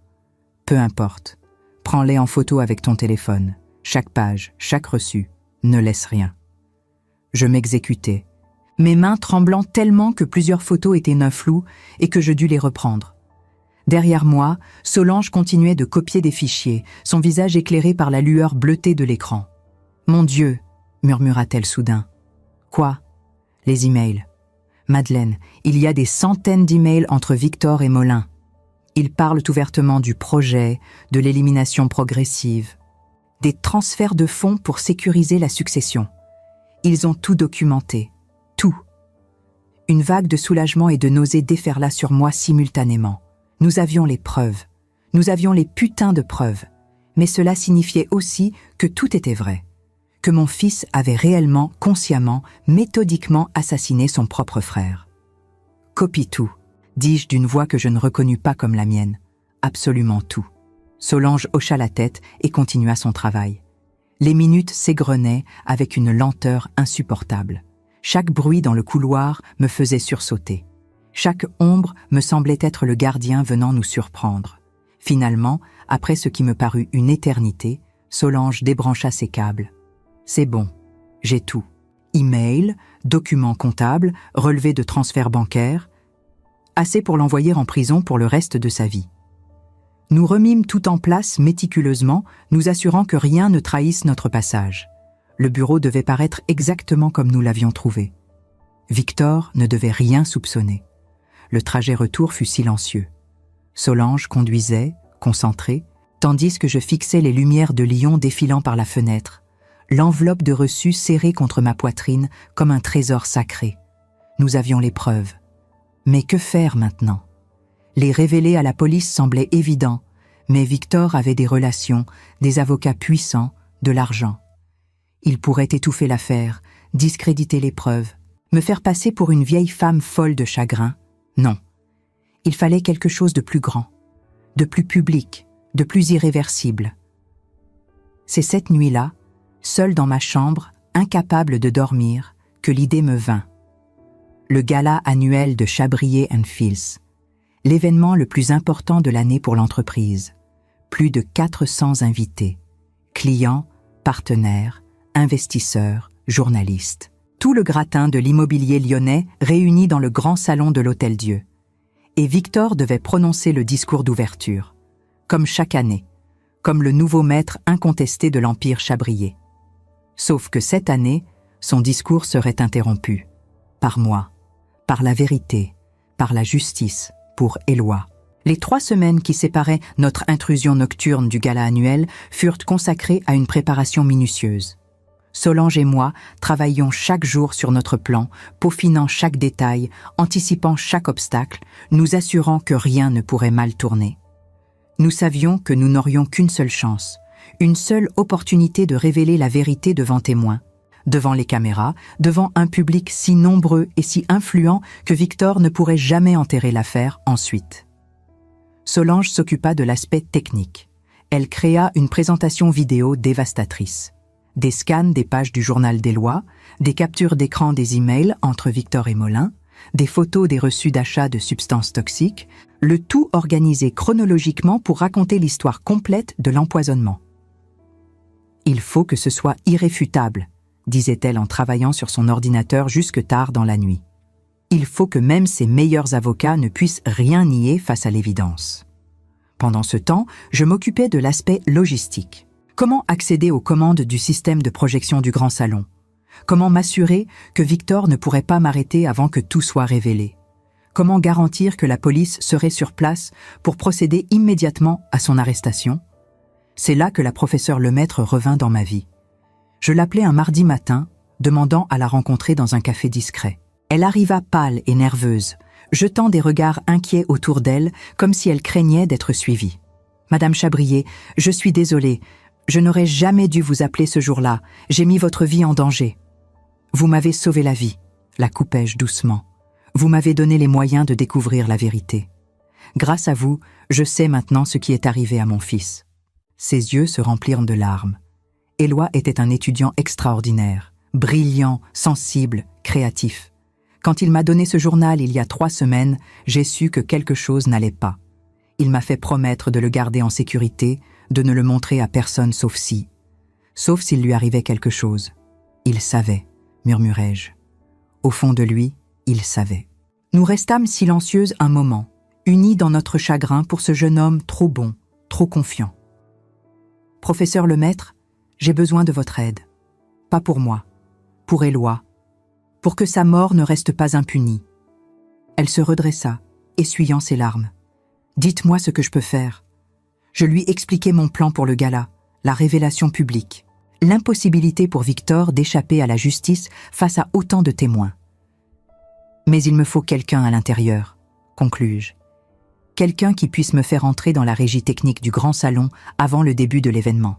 Peu importe. Prends-les en photo avec ton téléphone. Chaque page, chaque reçu. Ne laisse rien. Je m'exécutai, mes mains tremblant tellement que plusieurs photos étaient d'un flou et que je dus les reprendre. Derrière moi, Solange continuait de copier des fichiers, son visage éclairé par la lueur bleutée de l'écran. « Mon Dieu !» murmura-t-elle soudain. « Quoi ?»« Les emails. Madeleine, il y a des centaines d'emails entre Victor et Molin. Ils parlent ouvertement du projet, de l'élimination progressive, des transferts de fonds pour sécuriser la succession. Ils ont tout documenté. Tout. » Une vague de soulagement et de nausée déferla sur moi simultanément. Nous avions les preuves. Nous avions les putains de preuves. Mais cela signifiait aussi que tout était vrai. Que mon fils avait réellement, consciemment, méthodiquement assassiné son propre frère. « Copie tout », dis-je d'une voix que je ne reconnus pas comme la mienne. Absolument tout. Solange hocha la tête et continua son travail. Les minutes s'égrenaient avec une lenteur insupportable. Chaque bruit dans le couloir me faisait sursauter. Chaque ombre me semblait être le gardien venant nous surprendre. Finalement, après ce qui me parut une éternité, Solange débrancha ses câbles. « C'est bon, j'ai tout. Email, documents comptables, relevés de transferts bancaires. Assez pour l'envoyer en prison pour le reste de sa vie. » Nous remîmes tout en place méticuleusement, nous assurant que rien ne trahisse notre passage. Le bureau devait paraître exactement comme nous l'avions trouvé. Victor ne devait rien soupçonner. Le trajet retour fut silencieux. Solange conduisait, concentrée, tandis que je fixais les lumières de Lyon défilant par la fenêtre, l'enveloppe de reçus serrée contre ma poitrine comme un trésor sacré. Nous avions les preuves. Mais que faire maintenant ? Les révéler à la police semblait évident, mais Victor avait des relations, des avocats puissants, de l'argent. Il pourrait étouffer l'affaire, discréditer les preuves, me faire passer pour une vieille femme folle de chagrin. Non. Il fallait quelque chose de plus grand, de plus public, de plus irréversible. C'est cette nuit-là, seule dans ma chambre, incapable de dormir, que l'idée me vint. Le gala annuel de Chabrier & Fils, l'événement le plus important de l'année pour l'entreprise. Plus de 400 invités, clients, partenaires, investisseurs, journalistes. Tout le gratin de l'immobilier lyonnais réuni dans le grand salon de l'Hôtel-Dieu. Et Victor devait prononcer le discours d'ouverture, comme chaque année, comme le nouveau maître incontesté de l'Empire Chabrier. Sauf que cette année, son discours serait interrompu. Par moi, par la vérité, par la justice, pour Éloi. Les 3 semaines qui séparaient notre intrusion nocturne du gala annuel furent consacrées à une préparation minutieuse. Solange et moi travaillions chaque jour sur notre plan, peaufinant chaque détail, anticipant chaque obstacle, nous assurant que rien ne pourrait mal tourner. Nous savions que nous n'aurions qu'une seule chance, une seule opportunité de révéler la vérité devant témoins, devant les caméras, devant un public si nombreux et si influent que Victor ne pourrait jamais enterrer l'affaire ensuite. Solange s'occupa de l'aspect technique. Elle créa une présentation vidéo dévastatrice. Des scans des pages du journal d'Éloi, des captures d'écran des emails entre Victor et Molin, des photos des reçus d'achat de substances toxiques, le tout organisé chronologiquement pour raconter l'histoire complète de l'empoisonnement. « Il faut que ce soit irréfutable », disait-elle en travaillant sur son ordinateur jusque tard dans la nuit. « Il faut que même ses meilleurs avocats ne puissent rien nier face à l'évidence. » Pendant ce temps, je m'occupais de l'aspect logistique. Comment accéder aux commandes du système de projection du grand salon? Comment m'assurer que Victor ne pourrait pas m'arrêter avant que tout soit révélé? Comment garantir que la police serait sur place pour procéder immédiatement à son arrestation? C'est là que la professeure Lemaître revint dans ma vie. Je l'appelai un mardi matin, demandant à la rencontrer dans un café discret. Elle arriva pâle et nerveuse, jetant des regards inquiets autour d'elle, comme si elle craignait d'être suivie. « Madame Chabrier, je suis désolée. Je n'aurais jamais dû vous appeler ce jour-là. J'ai mis votre vie en danger. »« Vous m'avez sauvé la vie, » la coupai-je doucement. « Vous m'avez donné les moyens de découvrir la vérité. Grâce à vous, je sais maintenant ce qui est arrivé à mon fils. » Ses yeux se remplirent de larmes. Éloi était un étudiant extraordinaire, brillant, sensible, créatif. Quand il m'a donné ce journal il y a 3 semaines, j'ai su que quelque chose n'allait pas. Il m'a fait promettre de le garder en sécurité, de ne le montrer à personne sauf s'il lui arrivait quelque chose. Il savait, murmurai-je. Au fond de lui, il savait. Nous restâmes silencieuses un moment, unies dans notre chagrin pour ce jeune homme trop bon, trop confiant. « Professeur Lemaître, j'ai besoin de votre aide. Pas pour moi, pour Éloi, pour que sa mort ne reste pas impunie. » Elle se redressa, essuyant ses larmes. « Dites-moi ce que je peux faire. » Je lui expliquai mon plan pour le gala, la révélation publique, l'impossibilité pour Victor d'échapper à la justice face à autant de témoins. « Mais il me faut quelqu'un à l'intérieur, » conclus-je. Quelqu'un qui puisse me faire entrer dans la régie technique du grand salon avant le début de l'événement.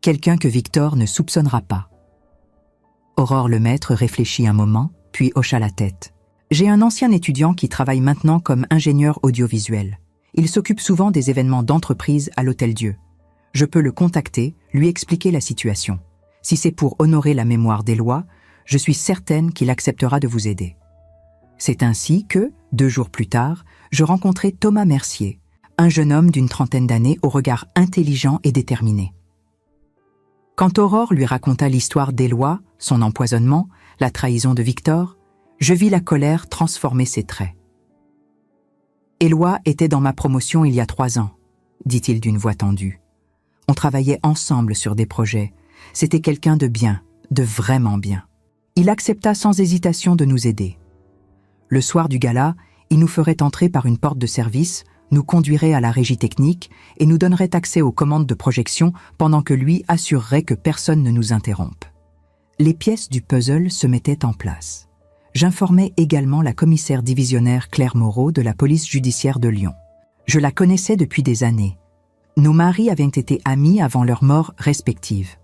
Quelqu'un que Victor ne soupçonnera pas. Aurore Lemaître réfléchit un moment, puis hocha la tête. J'ai un ancien étudiant qui travaille maintenant comme ingénieur audiovisuel. Il s'occupe souvent des événements d'entreprise à l'Hôtel-Dieu. Je peux le contacter, lui expliquer la situation. Si c'est pour honorer la mémoire d'Éloi, je suis certaine qu'il acceptera de vous aider. C'est ainsi que, 2 jours plus tard, je rencontrai Thomas Mercier, un jeune homme d'une trentaine d'années au regard intelligent et déterminé. Quand Aurore lui raconta l'histoire d'Éloi, son empoisonnement, la trahison de Victor, je vis la colère transformer ses traits. « Éloi était dans ma promotion il y a 3 ans, dit-il d'une voix tendue. On travaillait ensemble sur des projets. C'était quelqu'un de bien, de vraiment bien. Il accepta sans hésitation de nous aider. Le soir du gala, il nous ferait entrer par une porte de service, nous conduirait à la régie technique et nous donnerait accès aux commandes de projection pendant que lui assurerait que personne ne nous interrompe. Les pièces du puzzle se mettaient en place. J'informais également la commissaire divisionnaire Claire Moreau de la police judiciaire de Lyon. Je la connaissais depuis des années. Nos maris avaient été amis avant leurs morts respectives.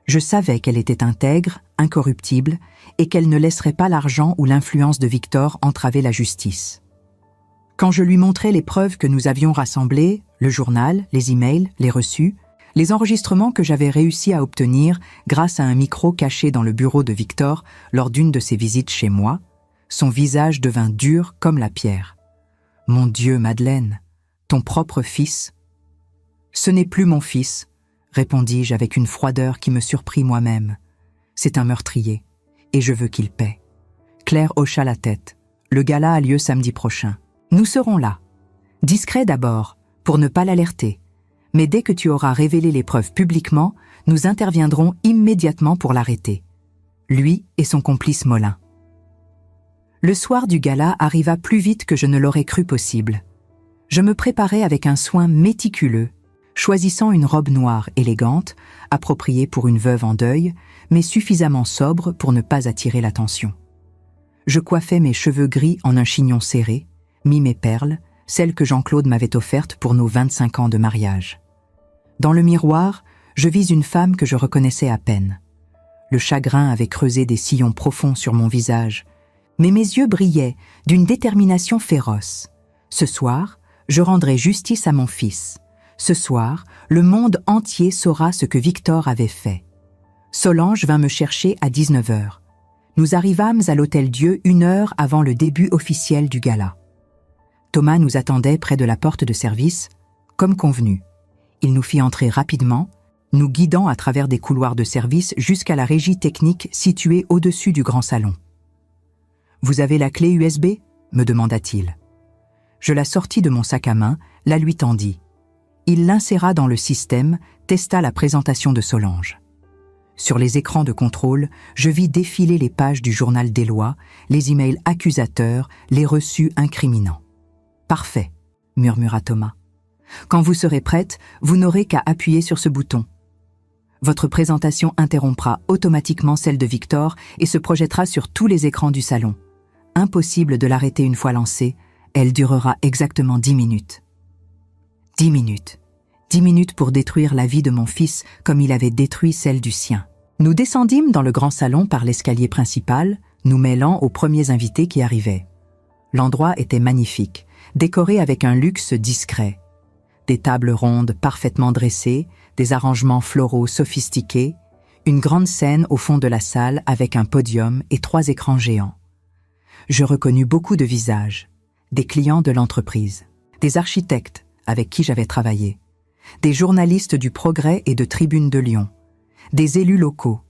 Je savais qu'elle était intègre, incorruptible, et qu'elle ne laisserait pas l'argent ou l'influence de Victor entraver la justice. Quand je lui montrais les preuves que nous avions rassemblées, le journal, les emails, les reçus, les enregistrements que j'avais réussi à obtenir grâce à un micro caché dans le bureau de Victor lors d'une de ses visites chez moi, son visage devint dur comme la pierre. « Mon Dieu, Madeleine, ton propre fils ?»« Ce n'est plus mon fils, » répondis-je avec une froideur qui me surprit moi-même. « C'est un meurtrier, et je veux qu'il paie. » Claire hocha la tête. « Le gala a lieu samedi prochain. Nous serons là. Discret d'abord, pour ne pas l'alerter. Mais dès que tu auras révélé les preuves publiquement, nous interviendrons immédiatement pour l'arrêter. Lui et son complice Molin. » Le soir du gala arriva plus vite que je ne l'aurais cru possible. Je me préparais avec un soin méticuleux, choisissant une robe noire élégante, appropriée pour une veuve en deuil, mais suffisamment sobre pour ne pas attirer l'attention. Je coiffais mes cheveux gris en un chignon serré, mis mes perles, celles que Jean-Claude m'avait offertes pour nos 25 ans de mariage. Dans le miroir, je vis une femme que je reconnaissais à peine. Le chagrin avait creusé des sillons profonds sur mon visage, mais mes yeux brillaient d'une détermination féroce. Ce soir, je rendrai justice à mon fils. Ce soir, le monde entier saura ce que Victor avait fait. Solange vint me chercher à 19h. Nous arrivâmes à l'Hôtel-Dieu 1 heure avant le début officiel du gala. Thomas nous attendait près de la porte de service, comme convenu. Il nous fit entrer rapidement, nous guidant à travers des couloirs de service jusqu'à la régie technique située au-dessus du grand salon. « Vous avez la clé USB ?» me demanda-t-il. Je la sortis de mon sac à main, la lui tendis. Il l'inséra dans le système, testa la présentation de Solange. Sur les écrans de contrôle, je vis défiler les pages du journal d'Éloi, les emails accusateurs, les reçus incriminants. « Parfait, » murmura Thomas. « Quand vous serez prête, vous n'aurez qu'à appuyer sur ce bouton. Votre présentation interrompra automatiquement celle de Victor et se projettera sur tous les écrans du salon. Impossible de l'arrêter une fois lancée, elle durera exactement 10 minutes. 10 minutes. 10 minutes pour détruire la vie de mon fils comme il avait détruit celle du sien. Nous descendîmes dans le grand salon par l'escalier principal, nous mêlant aux premiers invités qui arrivaient. L'endroit était magnifique, décoré avec un luxe discret. Des tables rondes parfaitement dressées, des arrangements floraux sophistiqués, une grande scène au fond de la salle avec un podium et 3 écrans géants. Je reconnus beaucoup de visages, des clients de l'entreprise, des architectes avec qui j'avais travaillé, des journalistes du Progrès et de Tribune de Lyon, des élus locaux.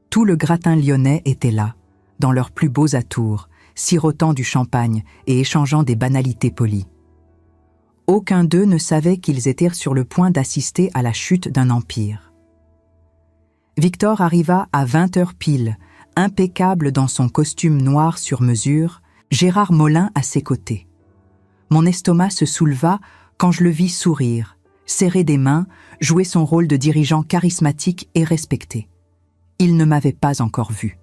Tout le gratin lyonnais était là, dans leurs plus beaux atours, sirotant du champagne et échangeant des banalités polies. Aucun d'eux ne savait qu'ils étaient sur le point d'assister à la chute d'un empire. Victor arriva à 20h pile, impeccable dans son costume noir sur mesure, Gérard Mollin à ses côtés. Mon estomac se souleva quand je le vis sourire, serrer des mains, jouer son rôle de dirigeant charismatique et respecté. Il ne m'avait pas encore vu.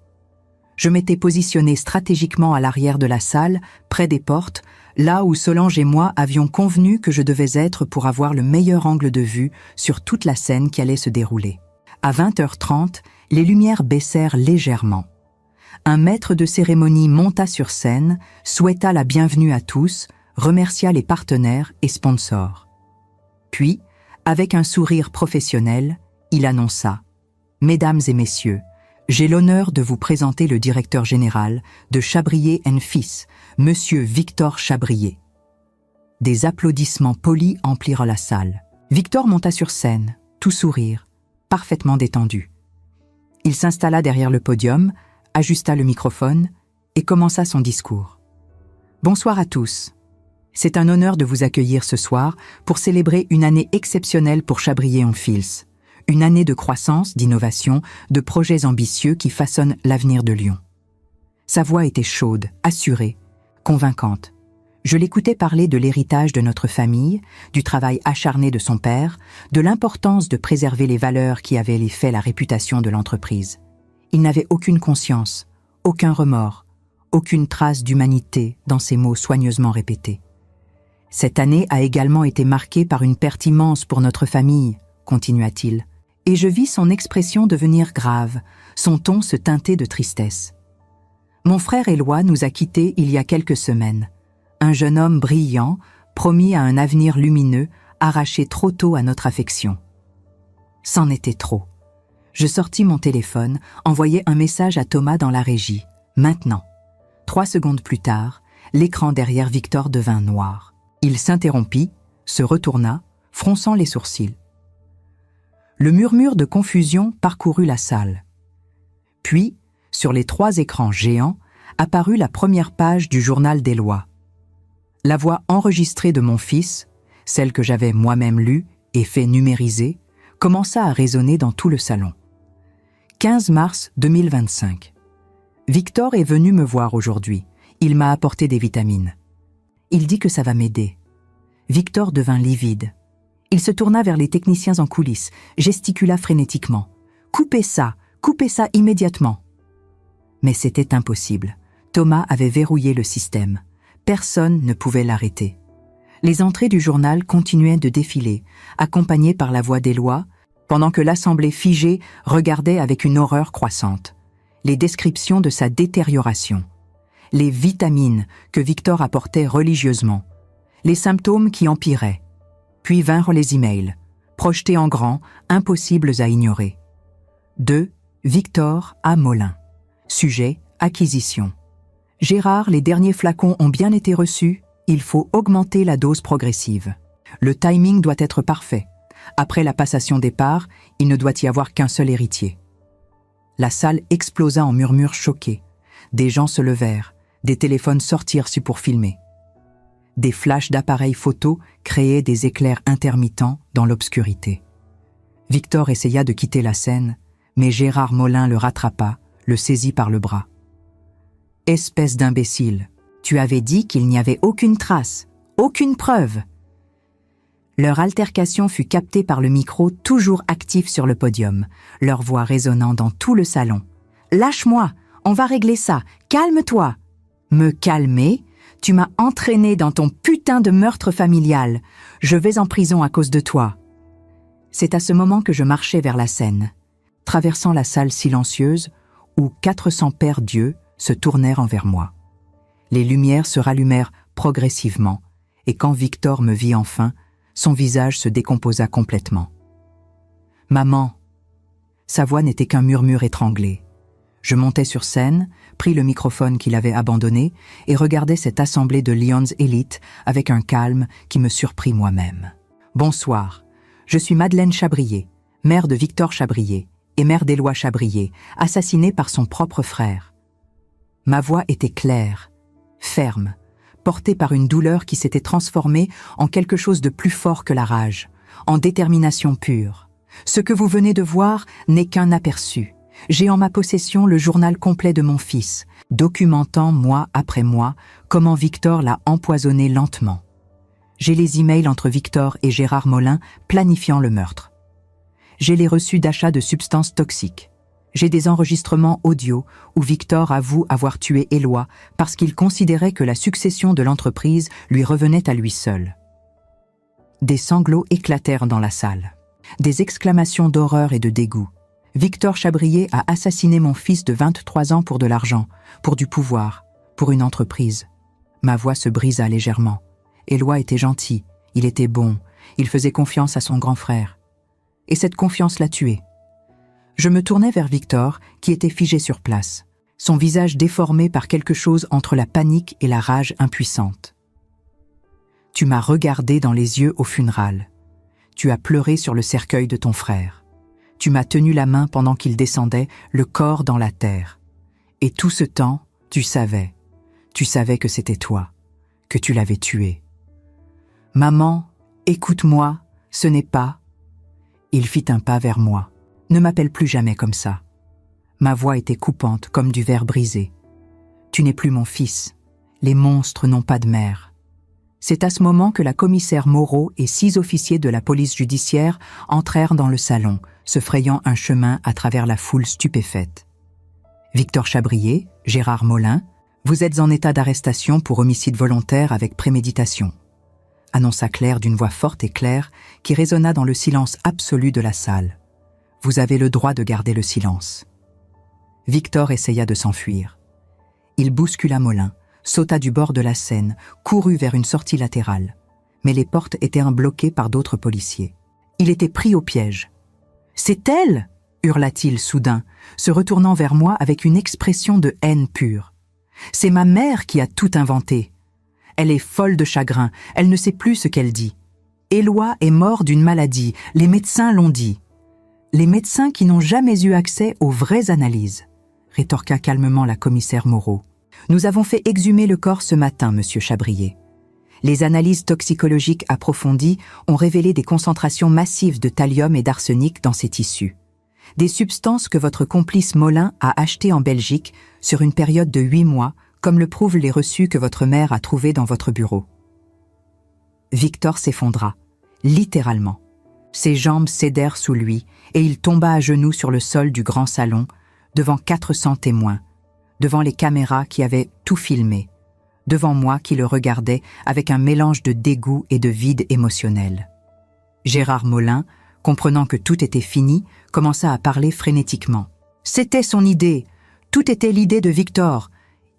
Je m'étais positionné stratégiquement à l'arrière de la salle, près des portes, là où Solange et moi avions convenu que je devais être pour avoir le meilleur angle de vue sur toute la scène qui allait se dérouler. À 20h30, les lumières baissèrent légèrement. Un maître de cérémonie monta sur scène, souhaita la bienvenue à tous, remercia les partenaires et sponsors. Puis, avec un sourire professionnel, il annonça « Mesdames et messieurs, j'ai l'honneur de vous présenter le directeur général de Chabrier & Fils, Monsieur Victor Chabrier. » Des applaudissements polis emplirent la salle. Victor monta sur scène, tout sourire, parfaitement détendu. Il s'installa derrière le podium, ajusta le microphone et commença son discours. « Bonsoir à tous. C'est un honneur de vous accueillir ce soir pour célébrer une année exceptionnelle pour Chabrier & Fils. Une année de croissance, d'innovation, de projets ambitieux qui façonnent l'avenir de Lyon. » Sa voix était chaude, assurée, convaincante. Je l'écoutais parler de l'héritage de notre famille, du travail acharné de son père, de l'importance de préserver les valeurs qui avaient fait la réputation de l'entreprise. Il n'avait aucune conscience, aucun remords, aucune trace d'humanité dans ses mots soigneusement répétés. « Cette année a également été marquée par une perte immense pour notre famille, » continua-t-il. Et je vis son expression devenir grave, son ton se teinter de tristesse. Mon frère Éloi nous a quittés il y a quelques semaines. Un jeune homme brillant, promis à un avenir lumineux, arraché trop tôt à notre affection. C'en était trop. Je sortis mon téléphone, envoyai un message à Thomas dans la régie. Maintenant. 3 secondes plus tard, l'écran derrière Victor devint noir. Il s'interrompit, se retourna, fronçant les sourcils. Le murmure de confusion parcourut la salle. Puis, sur les 3 écrans géants, apparut la première page du journal des lois. La voix enregistrée de mon fils, celle que j'avais moi-même lue et fait numériser, commença à résonner dans tout le salon. 15 mars 2025. Victor est venu me voir aujourd'hui. Il m'a apporté des vitamines. Il dit que ça va m'aider. Victor devint livide. Il se tourna vers les techniciens en coulisses, gesticula frénétiquement. « Coupez ça immédiatement !» Mais c'était impossible. Thomas avait verrouillé le système. Personne ne pouvait l'arrêter. Les entrées du journal continuaient de défiler, accompagnées par la voix d'Éloi, pendant que l'assemblée figée regardait avec une horreur croissante. Les descriptions de sa détérioration. Les vitamines que Victor apportait religieusement. Les symptômes qui empiraient. Puis vinrent les emails, projetés en grand, impossibles à ignorer. 2. Victor A. Mollin. Sujet, acquisition. Gérard, les derniers flacons ont bien été reçus, il faut augmenter la dose progressive. Le timing doit être parfait. Après la passation des parts, il ne doit y avoir qu'un seul héritier. La salle explosa en murmures choqués. Des gens se levèrent, des téléphones sortirent pour filmer. Des flashs d'appareils photo créaient des éclairs intermittents dans l'obscurité. Victor essaya de quitter la scène, mais Gérard Mollin le rattrapa, le saisit par le bras. « Espèce d'imbécile, tu avais dit qu'il n'y avait aucune trace, aucune preuve !» Leur altercation fut captée par le micro toujours actif sur le podium, leur voix résonnant dans tout le salon. « Lâche-moi, on va régler ça, calme-toi !»« Me calmer ? Tu m'as entraîné dans ton putain de meurtre familial. Je vais en prison à cause de toi. » C'est à ce moment que je marchais vers la scène, traversant la salle silencieuse où 400 pères dieux se tournèrent envers moi. Les lumières se rallumèrent progressivement, et quand Victor me vit enfin, son visage se décomposa complètement. « Maman !» Sa voix n'était qu'un murmure étranglé. Je montai sur scène, pris le microphone qu'il avait abandonné et regardai cette assemblée de Lions élites avec un calme qui me surprit moi-même. Bonsoir, je suis Madeleine Chabrier, mère de Victor Chabrier et mère d'Éloi Chabrier, assassinée par son propre frère. Ma voix était claire, ferme, portée par une douleur qui s'était transformée en quelque chose de plus fort que la rage, en détermination pure. Ce que vous venez de voir n'est qu'un aperçu. J'ai en ma possession le journal complet de mon fils, documentant mois après mois comment Victor l'a empoisonné lentement. J'ai les emails entre Victor et Gérard Molin planifiant le meurtre. J'ai les reçus d'achat de substances toxiques. J'ai des enregistrements audio où Victor avoue avoir tué Éloi parce qu'il considérait que la succession de l'entreprise lui revenait à lui seul. Des sanglots éclatèrent dans la salle. Des exclamations d'horreur et de dégoût. Victor Chabrier a assassiné mon fils de 23 ans pour de l'argent, pour du pouvoir, pour une entreprise. Ma voix se brisa légèrement. Éloi était gentil, il était bon, il faisait confiance à son grand frère. Et cette confiance l'a tué. Je me tournai vers Victor, qui était figé sur place, son visage déformé par quelque chose entre la panique et la rage impuissante. Tu m'as regardé dans les yeux au funéral. Tu as pleuré sur le cercueil de ton frère. Tu m'as tenu la main pendant qu'il descendait, le corps dans la terre. Et tout ce temps, tu savais que c'était toi, que tu l'avais tué. Maman, écoute-moi, ce n'est pas... Il fit un pas vers moi. Ne m'appelle plus jamais comme ça. Ma voix était coupante comme du verre brisé. Tu n'es plus mon fils. Les monstres n'ont pas de mère. C'est à ce moment que la commissaire Moreau et 6 officiers de la police judiciaire entrèrent dans le salon, se frayant un chemin à travers la foule stupéfaite. Victor Chabrier, Gérard Molin, vous êtes en état d'arrestation pour homicide volontaire avec préméditation, annonça Claire d'une voix forte et claire qui résonna dans le silence absolu de la salle. Vous avez le droit de garder le silence. Victor essaya de s'enfuir. Il bouscula Molin, sauta du bord de la Seine, courut vers une sortie latérale. Mais les portes étaient bloquées par d'autres policiers. Il était pris au piège. « C'est elle !» hurla-t-il soudain, se retournant vers moi avec une expression de haine pure. « C'est ma mère qui a tout inventé. Elle est folle de chagrin, elle ne sait plus ce qu'elle dit. Éloi est mort d'une maladie, les médecins l'ont dit. » Les médecins qui n'ont jamais eu accès aux vraies analyses, rétorqua calmement la commissaire Moreau. Nous avons fait exhumer le corps ce matin, monsieur Chabrier. Les analyses toxicologiques approfondies ont révélé des concentrations massives de thallium et d'arsenic dans ces tissus. Des substances que votre complice Molin a achetées en Belgique sur une période de 8 mois, comme le prouvent les reçus que votre mère a trouvés dans votre bureau. Victor s'effondra, littéralement. Ses jambes cédèrent sous lui et il tomba à genoux sur le sol du grand salon, devant 400 témoins, devant les caméras qui avaient tout filmé, devant moi qui le regardais avec un mélange de dégoût et de vide émotionnel. Gérard Molin, comprenant que tout était fini, commença à parler frénétiquement. « C'était son idée. Tout était l'idée de Victor.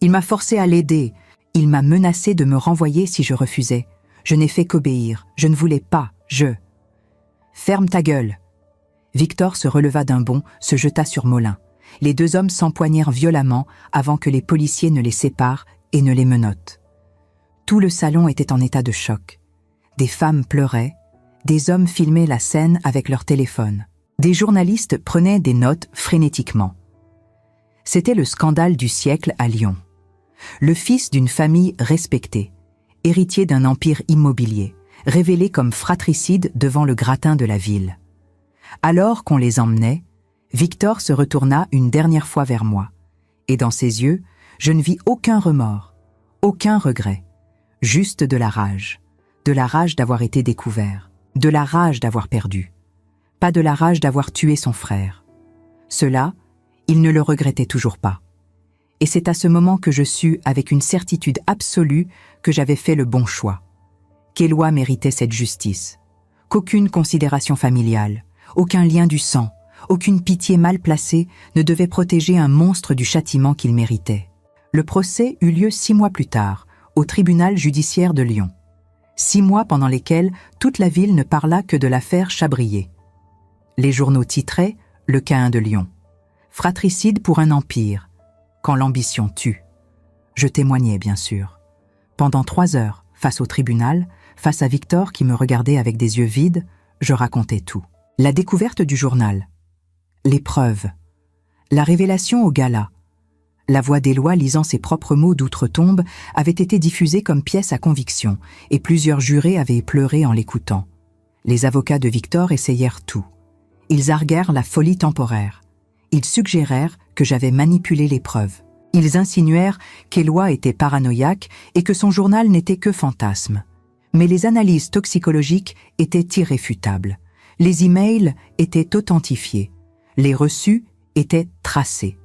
Il m'a forcé à l'aider. Il m'a menacé de me renvoyer si je refusais. Je n'ai fait qu'obéir. Je ne voulais pas. Ferme ta gueule !» Victor se releva d'un bond, se jeta sur Molin. Les 2 hommes s'empoignèrent violemment avant que les policiers ne les séparent et ne les menottent. Tout le salon était en état de choc. Des femmes pleuraient, des hommes filmaient la scène avec leur téléphone. Des journalistes prenaient des notes frénétiquement. C'était le scandale du siècle à Lyon. Le fils d'une famille respectée, héritier d'un empire immobilier, révélé comme fratricide devant le gratin de la ville. Alors qu'on les emmenait, Victor se retourna une dernière fois vers moi, et dans ses yeux, je ne vis aucun remords, aucun regret, juste de la rage d'avoir été découvert, de la rage d'avoir perdu, pas de la rage d'avoir tué son frère. Cela, il ne le regrettait toujours pas. Et c'est à ce moment que je sus avec une certitude absolue que j'avais fait le bon choix, qu'Éloi méritait cette justice, qu'aucune considération familiale, aucun lien du sang, aucune pitié mal placée ne devait protéger un monstre du châtiment qu'il méritait. Le procès eut lieu 6 mois plus tard, au tribunal judiciaire de Lyon. 6 mois pendant lesquels toute la ville ne parla que de l'affaire Chabrier. Les journaux titraient « Le Caïn de Lyon »,« Fratricide pour un empire »,« Quand l'ambition tue ». Je témoignais, bien sûr. Pendant 3 heures, face au tribunal, Face à Victor qui me regardait avec des yeux vides, je racontais tout. La découverte du journal, l'épreuve, la révélation au gala. La voix d'Éloi lisant ses propres mots d'outre-tombe avait été diffusée comme pièce à conviction, et plusieurs jurés avaient pleuré en l'écoutant. Les avocats de Victor essayèrent tout. Ils arguèrent la folie temporaire. Ils suggérèrent que j'avais manipulé les preuves. Ils insinuèrent qu'Éloi était paranoïaque et que son journal n'était que fantasme. Mais les analyses toxicologiques étaient irréfutables. Les emails étaient authentifiés. Les reçus étaient tracés.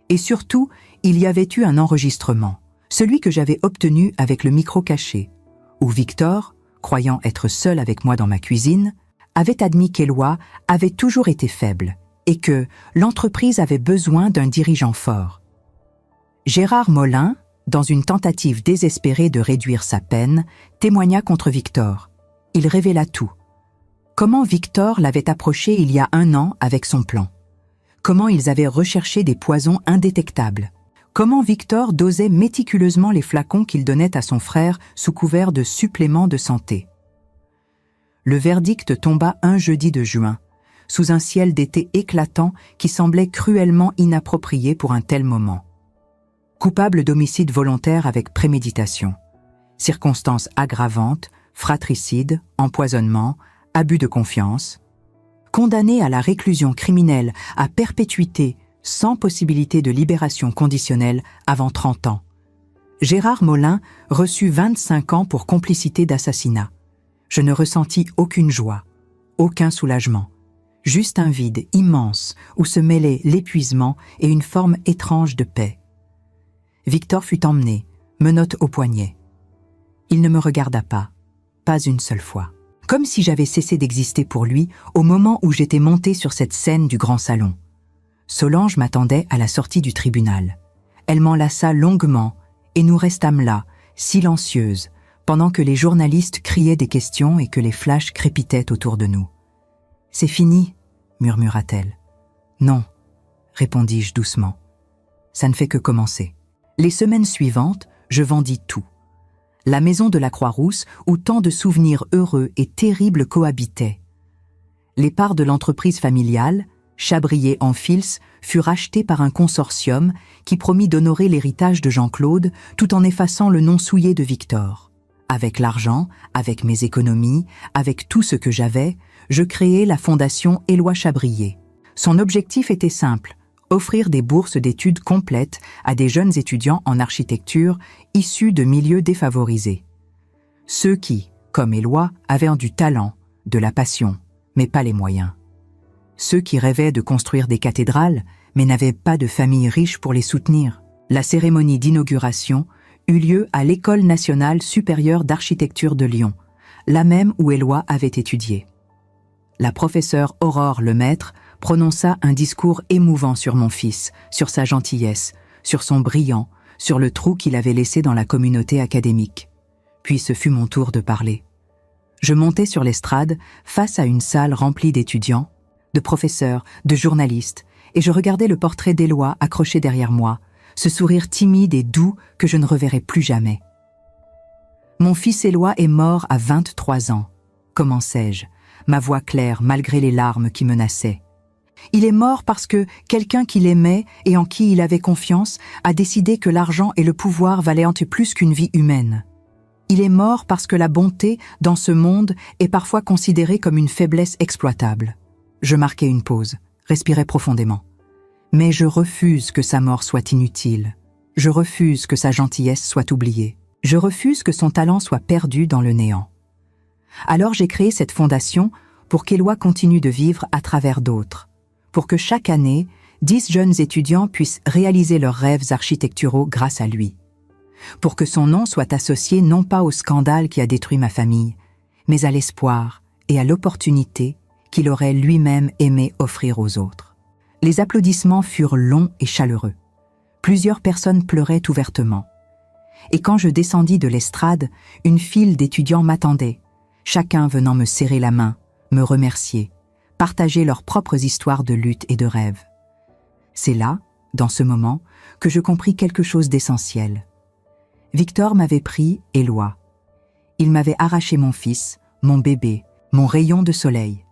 Et surtout, il y avait eu un enregistrement, celui que j'avais obtenu avec le micro caché, où Victor, croyant être seul avec moi dans ma cuisine, avait admis qu'Éloi avait toujours été faible et que l'entreprise avait besoin d'un dirigeant fort. Gérard Molin, dans une tentative désespérée de réduire sa peine, témoigna contre Victor. Il révéla tout. Comment Victor l'avait approché il y a 1 an avec son plan. Comment ils avaient recherché des poisons indétectables. Comment Victor dosait méticuleusement les flacons qu'il donnait à son frère sous couvert de suppléments de santé. Le verdict tomba un jeudi de juin, sous un ciel d'été éclatant qui semblait cruellement inapproprié pour un tel moment. Coupable d'homicide volontaire avec préméditation. Circonstances aggravantes, fratricide, empoisonnement, abus de confiance. Condamné à la réclusion criminelle à perpétuité sans possibilité de libération conditionnelle avant 30 ans. Gérard Molin reçut 25 ans pour complicité d'assassinat. Je ne ressentis aucune joie, aucun soulagement. Juste un vide immense où se mêlaient l'épuisement et une forme étrange de paix. Victor fut emmené, menottes au poignet. Il ne me regarda pas une seule fois. Comme si j'avais cessé d'exister pour lui au moment où j'étais montée sur cette scène du grand salon. Solange m'attendait à la sortie du tribunal. Elle m'enlaça longuement et nous restâmes là, silencieuses, pendant que les journalistes criaient des questions et que les flashs crépitaient autour de nous. « C'est fini » murmura-t-elle. « Non » répondis-je doucement. « Ça ne fait que commencer. » Les semaines suivantes, je vendis tout. La maison de la Croix-Rousse où tant de souvenirs heureux et terribles cohabitaient. Les parts de l'entreprise familiale, Chabrier en Fils, furent rachetées par un consortium qui promit d'honorer l'héritage de Jean-Claude tout en effaçant le nom souillé de Victor. Avec l'argent, avec mes économies, avec tout ce que j'avais, je créai la fondation Éloi Chabrier. Son objectif était simple, offrir des bourses d'études complètes à des jeunes étudiants en architecture issus de milieux défavorisés. Ceux qui, comme Éloi, avaient du talent, de la passion, mais pas les moyens. Ceux qui rêvaient de construire des cathédrales, mais n'avaient pas de famille riche pour les soutenir. La cérémonie d'inauguration eut lieu à l'École nationale supérieure d'architecture de Lyon, la même où Éloi avait étudié. La professeure Aurore Lemaître prononça un discours émouvant sur mon fils, sur sa gentillesse, sur son brillant, sur le trou qu'il avait laissé dans la communauté académique. Puis ce fut mon tour de parler. Je montai sur l'estrade, face à une salle remplie d'étudiants, de professeurs, de journalistes, et je regardais le portrait d'Éloi accroché derrière moi, ce sourire timide et doux que je ne reverrai plus jamais. Mon fils Éloi est mort à 23 ans, commençai-je, ma voix claire malgré les larmes qui menaçaient. Il est mort parce que quelqu'un qu'il aimait et en qui il avait confiance a décidé que l'argent et le pouvoir valaient un peu plus qu'une vie humaine. Il est mort parce que la bonté, dans ce monde, est parfois considérée comme une faiblesse exploitable. Je marquai une pause, respirai profondément. Mais je refuse que sa mort soit inutile. Je refuse que sa gentillesse soit oubliée. Je refuse que son talent soit perdu dans le néant. Alors j'ai créé cette fondation pour qu'Éloi continue de vivre à travers d'autres, pour que chaque année, 10 jeunes étudiants puissent réaliser leurs rêves architecturaux grâce à lui, pour que son nom soit associé non pas au scandale qui a détruit ma famille, mais à l'espoir et à l'opportunité qu'il aurait lui-même aimé offrir aux autres. Les applaudissements furent longs et chaleureux. Plusieurs personnes pleuraient ouvertement. Et quand je descendis de l'estrade, une file d'étudiants m'attendait, chacun venant me serrer la main, me remercier, partager leurs propres histoires de lutte et de rêve. C'est là, dans ce moment, que je compris quelque chose d'essentiel. Victor m'avait pris Éloi. Il m'avait arraché mon fils, mon bébé, mon rayon de soleil.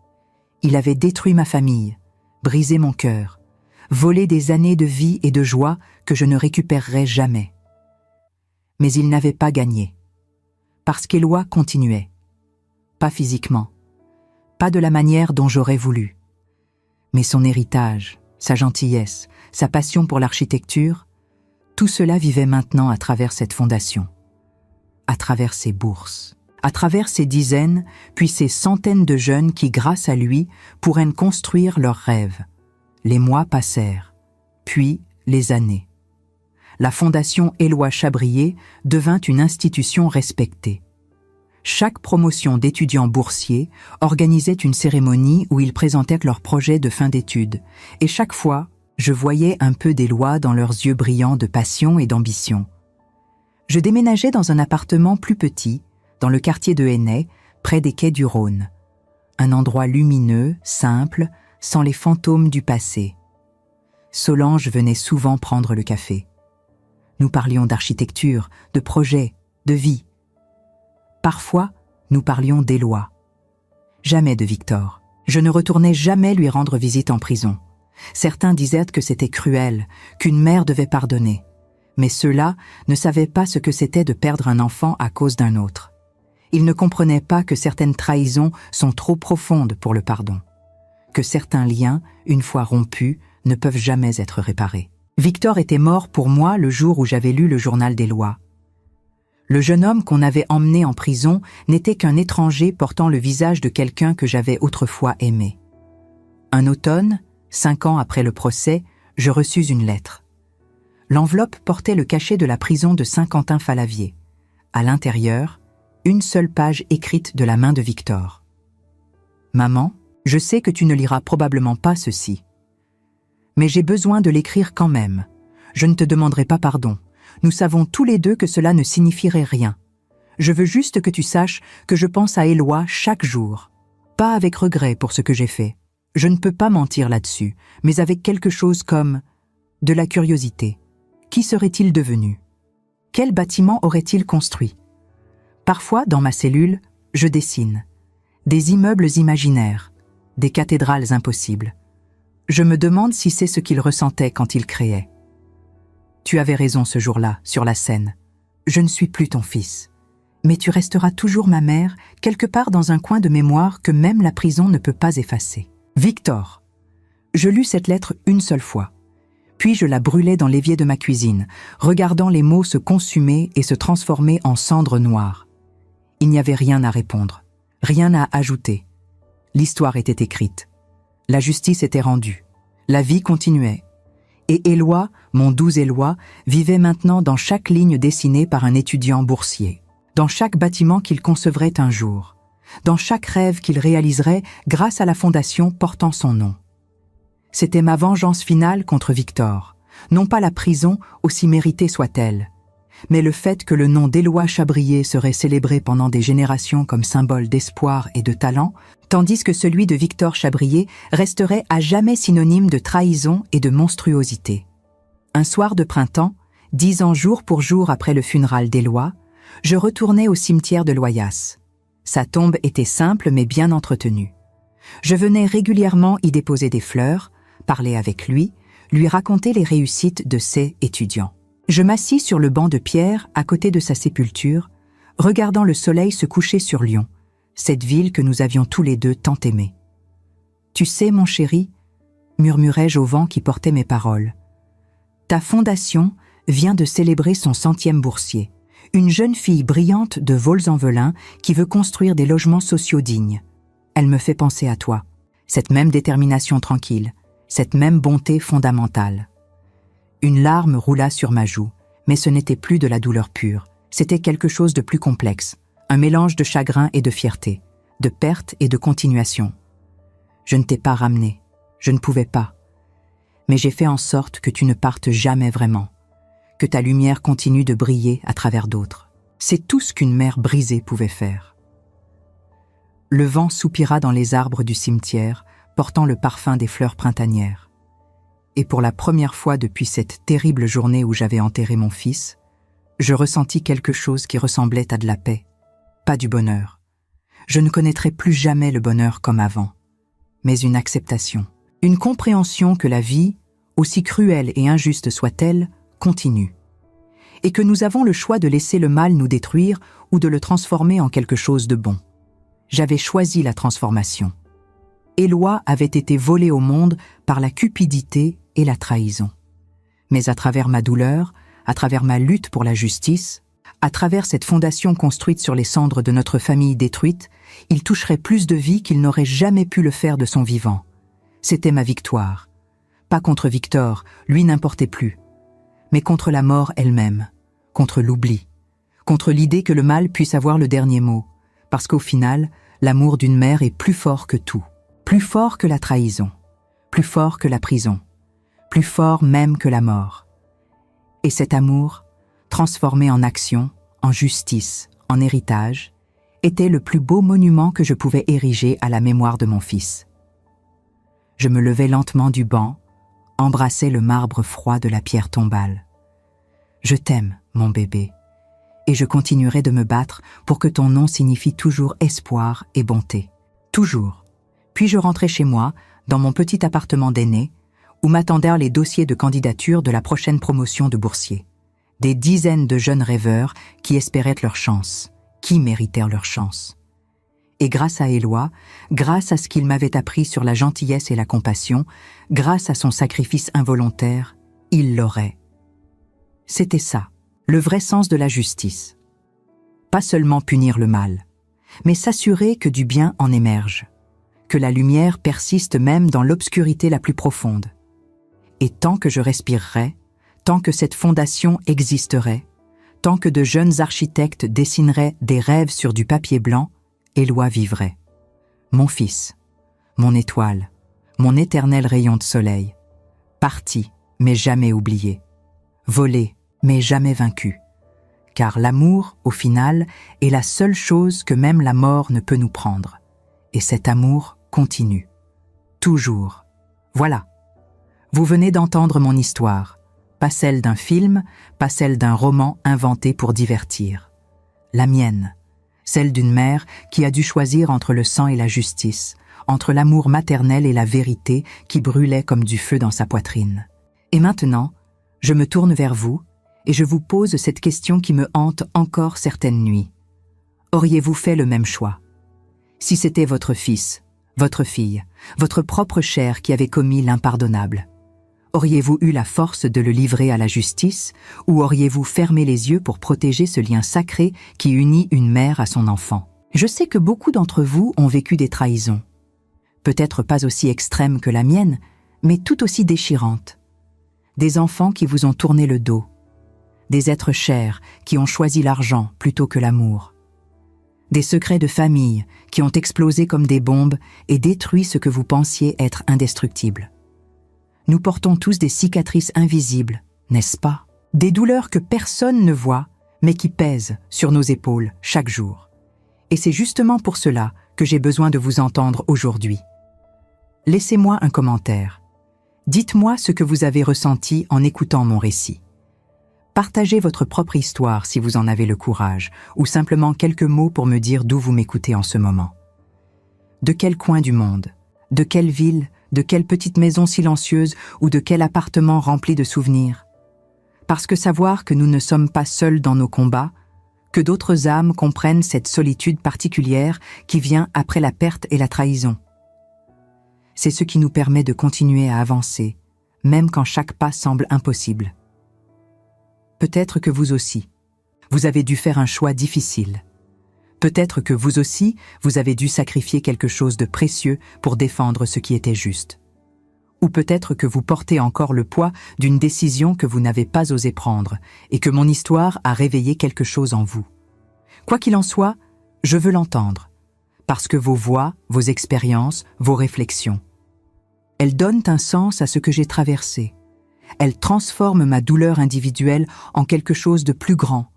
Il avait détruit ma famille, brisé mon cœur, volé des années de vie et de joie que je ne récupérerai jamais. Mais il n'avait pas gagné. Parce qu'Éloi continuait. Pas physiquement, pas de la manière dont j'aurais voulu. Mais son héritage, sa gentillesse, sa passion pour l'architecture, tout cela vivait maintenant à travers cette fondation, à travers ses bourses, à travers ces dizaines, puis ces centaines de jeunes qui, grâce à lui, pourraient construire leurs rêves. Les mois passèrent, puis les années. La fondation Éloi Chabrier devint une institution respectée. Chaque promotion d'étudiants boursiers organisait une cérémonie où ils présentaient leurs projets de fin d'études, et chaque fois, je voyais un peu d'Éloi dans leurs yeux brillants de passion et d'ambition. Je déménageais dans un appartement plus petit, dans le quartier de Hennay, près des quais du Rhône. Un endroit lumineux, simple, sans les fantômes du passé. Solange venait souvent prendre le café. Nous parlions d'architecture, de projets, de vie. Parfois, nous parlions d'Éloi. Jamais de Victor. Je ne retournais jamais lui rendre visite en prison. Certains disaient que c'était cruel, qu'une mère devait pardonner. Mais ceux-là ne savaient pas ce que c'était de perdre un enfant à cause d'un autre. Ils ne comprenaient pas que certaines trahisons sont trop profondes pour le pardon. Que certains liens, une fois rompus, ne peuvent jamais être réparés. Victor était mort pour moi le jour où j'avais lu le journal d'Éloi. Le jeune homme qu'on avait emmené en prison n'était qu'un étranger portant le visage de quelqu'un que j'avais autrefois aimé. Un automne, 5 ans après le procès, je reçus une lettre. L'enveloppe portait le cachet de la prison de Saint-Quentin-Fallavier. À l'intérieur, une seule page écrite de la main de Victor. « Maman, je sais que tu ne liras probablement pas ceci. Mais j'ai besoin de l'écrire quand même. Je ne te demanderai pas pardon. Nous savons tous les deux que cela ne signifierait rien. Je veux juste que tu saches que je pense à Éloi chaque jour. Pas avec regret pour ce que j'ai fait. Je ne peux pas mentir là-dessus, mais avec quelque chose comme de la curiosité. Qui serait-il devenu? Quel bâtiment aurait-il construit? Parfois, dans ma cellule, je dessine. Des immeubles imaginaires, des cathédrales impossibles. Je me demande si c'est ce qu'il ressentait quand il créait. Tu avais raison ce jour-là, sur la scène. Je ne suis plus ton fils. Mais tu resteras toujours ma mère, quelque part dans un coin de mémoire que même la prison ne peut pas effacer. Victor. Je lus cette lettre une seule fois. Puis je la brûlai dans l'évier de ma cuisine, regardant les mots se consumer et se transformer en cendres noires. Il n'y avait rien à répondre, rien à ajouter. L'histoire était écrite. La justice était rendue. La vie continuait. Et Éloi, mon doux Éloi, vivait maintenant dans chaque ligne dessinée par un étudiant boursier, dans chaque bâtiment qu'il concevrait un jour, dans chaque rêve qu'il réaliserait grâce à la fondation portant son nom. C'était ma vengeance finale contre Victor, non pas la prison, aussi méritée soit-elle, mais le fait que le nom d'Éloi Chabrier serait célébré pendant des générations comme symbole d'espoir et de talent, tandis que celui de Victor Chabrier resterait à jamais synonyme de trahison et de monstruosité. Un soir de printemps, 10 ans jour pour jour après le funéral d'Éloi, je retournai au cimetière de Loyasse. Sa tombe était simple mais bien entretenue. Je venais régulièrement y déposer des fleurs, parler avec lui raconter les réussites de ses étudiants. Je m'assis sur le banc de pierre à côté de sa sépulture, regardant le soleil se coucher sur Lyon, cette ville que nous avions tous les deux tant aimée. « Tu sais, mon chéri, murmurai-je au vent qui portait mes paroles, ta fondation vient de célébrer son 100e boursier, une jeune fille brillante de Vaux-en-Velin qui veut construire des logements sociaux dignes. Elle me fait penser à toi, cette même détermination tranquille, cette même bonté fondamentale. » Une larme roula sur ma joue, mais ce n'était plus de la douleur pure, c'était quelque chose de plus complexe, un mélange de chagrin et de fierté, de perte et de continuation. Je ne t'ai pas ramené, je ne pouvais pas. Mais j'ai fait en sorte que tu ne partes jamais vraiment, que ta lumière continue de briller à travers d'autres. C'est tout ce qu'une mère brisée pouvait faire. Le vent soupira dans les arbres du cimetière, portant le parfum des fleurs printanières. Et pour la première fois depuis cette terrible journée où j'avais enterré mon fils, je ressentis quelque chose qui ressemblait à de la paix. pas du bonheur. Je ne connaîtrai plus jamais le bonheur comme avant, mais une acceptation, une compréhension que la vie, aussi cruelle et injuste soit-elle, continue, et que nous avons le choix de laisser le mal nous détruire ou de le transformer en quelque chose de bon. J'avais choisi la transformation. Éloi avait été volée au monde par la cupidité et la trahison. Mais à travers ma douleur, à travers ma lutte pour la justice, à travers cette fondation construite sur les cendres de notre famille détruite, il toucherait plus de vie qu'il n'aurait jamais pu le faire de son vivant. C'était ma victoire. Pas contre Victor, lui n'importait plus, mais contre la mort elle-même, contre l'oubli, contre l'idée que le mal puisse avoir le dernier mot, parce qu'au final, l'amour d'une mère est plus fort que tout, plus fort que la trahison, plus fort que la prison, plus fort même que la mort. Et cet amour, transformé en action, en justice, en héritage, était le plus beau monument que je pouvais ériger à la mémoire de mon fils. Je me levai lentement du banc, embrassai le marbre froid de la pierre tombale. Je t'aime, mon bébé, et je continuerai de me battre pour que ton nom signifie toujours espoir et bonté. Toujours. Puis je rentrai chez moi, dans mon petit appartement d'aîné, où m'attendèrent les dossiers de candidature de la prochaine promotion de boursiers. Des dizaines de jeunes rêveurs qui espéraient leur chance, qui méritèrent leur chance. Et grâce à Éloi, grâce à ce qu'il m'avait appris sur la gentillesse et la compassion, grâce à son sacrifice involontaire, il l'aurait. C'était ça, le vrai sens de la justice. Pas seulement punir le mal, mais s'assurer que du bien en émerge, que la lumière persiste même dans l'obscurité la plus profonde. Et tant que je respirerai, tant que cette fondation existerait, tant que de jeunes architectes dessineraient des rêves sur du papier blanc, Éloi vivrait. Mon fils, mon étoile, mon éternel rayon de soleil, parti mais jamais oublié, volé mais jamais vaincu, car l'amour, au final, est la seule chose que même la mort ne peut nous prendre. Et cet amour continue. Toujours. Voilà. Vous venez d'entendre mon histoire, pas celle d'un film, pas celle d'un roman inventé pour divertir. La mienne, celle d'une mère qui a dû choisir entre le sang et la justice, entre l'amour maternel et la vérité qui brûlait comme du feu dans sa poitrine. Et maintenant, je me tourne vers vous et je vous pose cette question qui me hante encore certaines nuits. Auriez-vous fait le même choix? Si c'était votre fils, votre fille, votre propre chair qui avait commis l'impardonnable, auriez-vous eu la force de le livrer à la justice ou auriez-vous fermé les yeux pour protéger ce lien sacré qui unit une mère à son enfant? Je sais que beaucoup d'entre vous ont vécu des trahisons. Peut-être pas aussi extrêmes que la mienne, mais tout aussi déchirantes. Des enfants qui vous ont tourné le dos. Des êtres chers qui ont choisi l'argent plutôt que l'amour. Des secrets de famille qui ont explosé comme des bombes et détruit ce que vous pensiez être indestructible. Nous portons tous des cicatrices invisibles, n'est-ce pas? Des douleurs que personne ne voit, mais qui pèsent sur nos épaules chaque jour. Et c'est justement pour cela que j'ai besoin de vous entendre aujourd'hui. Laissez-moi un commentaire. Dites-moi ce que vous avez ressenti en écoutant mon récit. Partagez votre propre histoire si vous en avez le courage, ou simplement quelques mots pour me dire d'où vous m'écoutez en ce moment. De quel coin du monde? De quelle ville? De quelle petite maison silencieuse ou de quel appartement rempli de souvenirs? Parce que savoir que nous ne sommes pas seuls dans nos combats, que d'autres âmes comprennent cette solitude particulière qui vient après la perte et la trahison. C'est ce qui nous permet de continuer à avancer, même quand chaque pas semble impossible. Peut-être que vous aussi, vous avez dû faire un choix difficile. Peut-être que vous aussi, vous avez dû sacrifier quelque chose de précieux pour défendre ce qui était juste. Ou peut-être que vous portez encore le poids d'une décision que vous n'avez pas osé prendre et que mon histoire a réveillé quelque chose en vous. Quoi qu'il en soit, je veux l'entendre, parce que vos voix, vos expériences, vos réflexions, elles donnent un sens à ce que j'ai traversé. Elles transforment ma douleur individuelle en quelque chose de plus grand,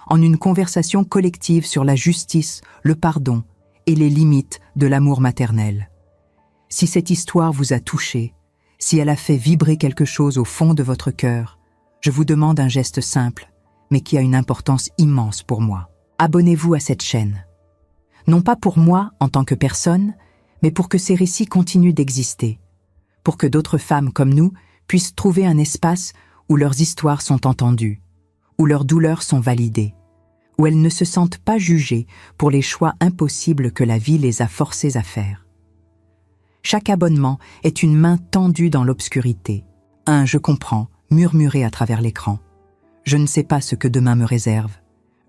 en une conversation collective sur la justice, le pardon et les limites de l'amour maternel. Si cette histoire vous a touché, si elle a fait vibrer quelque chose au fond de votre cœur, je vous demande un geste simple, mais qui a une importance immense pour moi. Abonnez-vous à cette chaîne. Non pas pour moi en tant que personne, mais pour que ces récits continuent d'exister, pour que d'autres femmes comme nous puissent trouver un espace où leurs histoires sont entendues, où leurs douleurs sont validées, où elles ne se sentent pas jugées pour les choix impossibles que la vie les a forcées à faire. Chaque abonnement est une main tendue dans l'obscurité. Un « je comprends » murmuré à travers l'écran. Je ne sais pas ce que demain me réserve.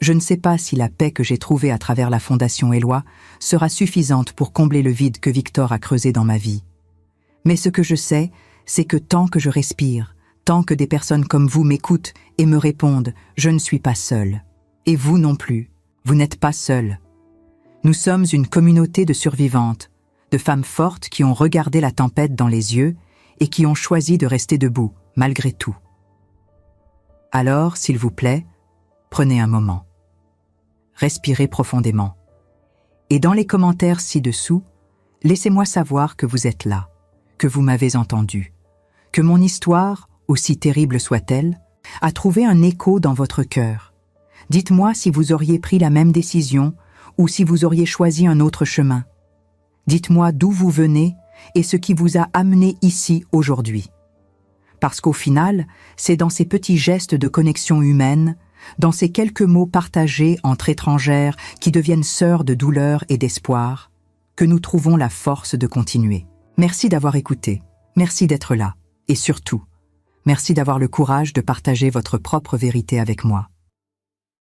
Je ne sais pas si la paix que j'ai trouvée à travers la Fondation Éloi sera suffisante pour combler le vide que Victor a creusé dans ma vie. Mais ce que je sais, c'est que tant que je respire, tant que des personnes comme vous m'écoutent et me répondent, je ne suis pas seule. Et vous non plus, vous n'êtes pas seule. Nous sommes une communauté de survivantes, de femmes fortes qui ont regardé la tempête dans les yeux et qui ont choisi de rester debout, malgré tout. Alors, s'il vous plaît, prenez un moment. Respirez profondément. Et dans les commentaires ci-dessous, laissez-moi savoir que vous êtes là, que vous m'avez entendu, que mon histoire, aussi terrible soit-elle, a trouvé un écho dans votre cœur. Dites-moi si vous auriez pris la même décision ou si vous auriez choisi un autre chemin. Dites-moi d'où vous venez et ce qui vous a amené ici aujourd'hui. Parce qu'au final, c'est dans ces petits gestes de connexion humaine, dans ces quelques mots partagés entre étrangères qui deviennent sœurs de douleur et d'espoir, que nous trouvons la force de continuer. Merci d'avoir écouté, merci d'être là, et surtout, merci d'avoir le courage de partager votre propre vérité avec moi.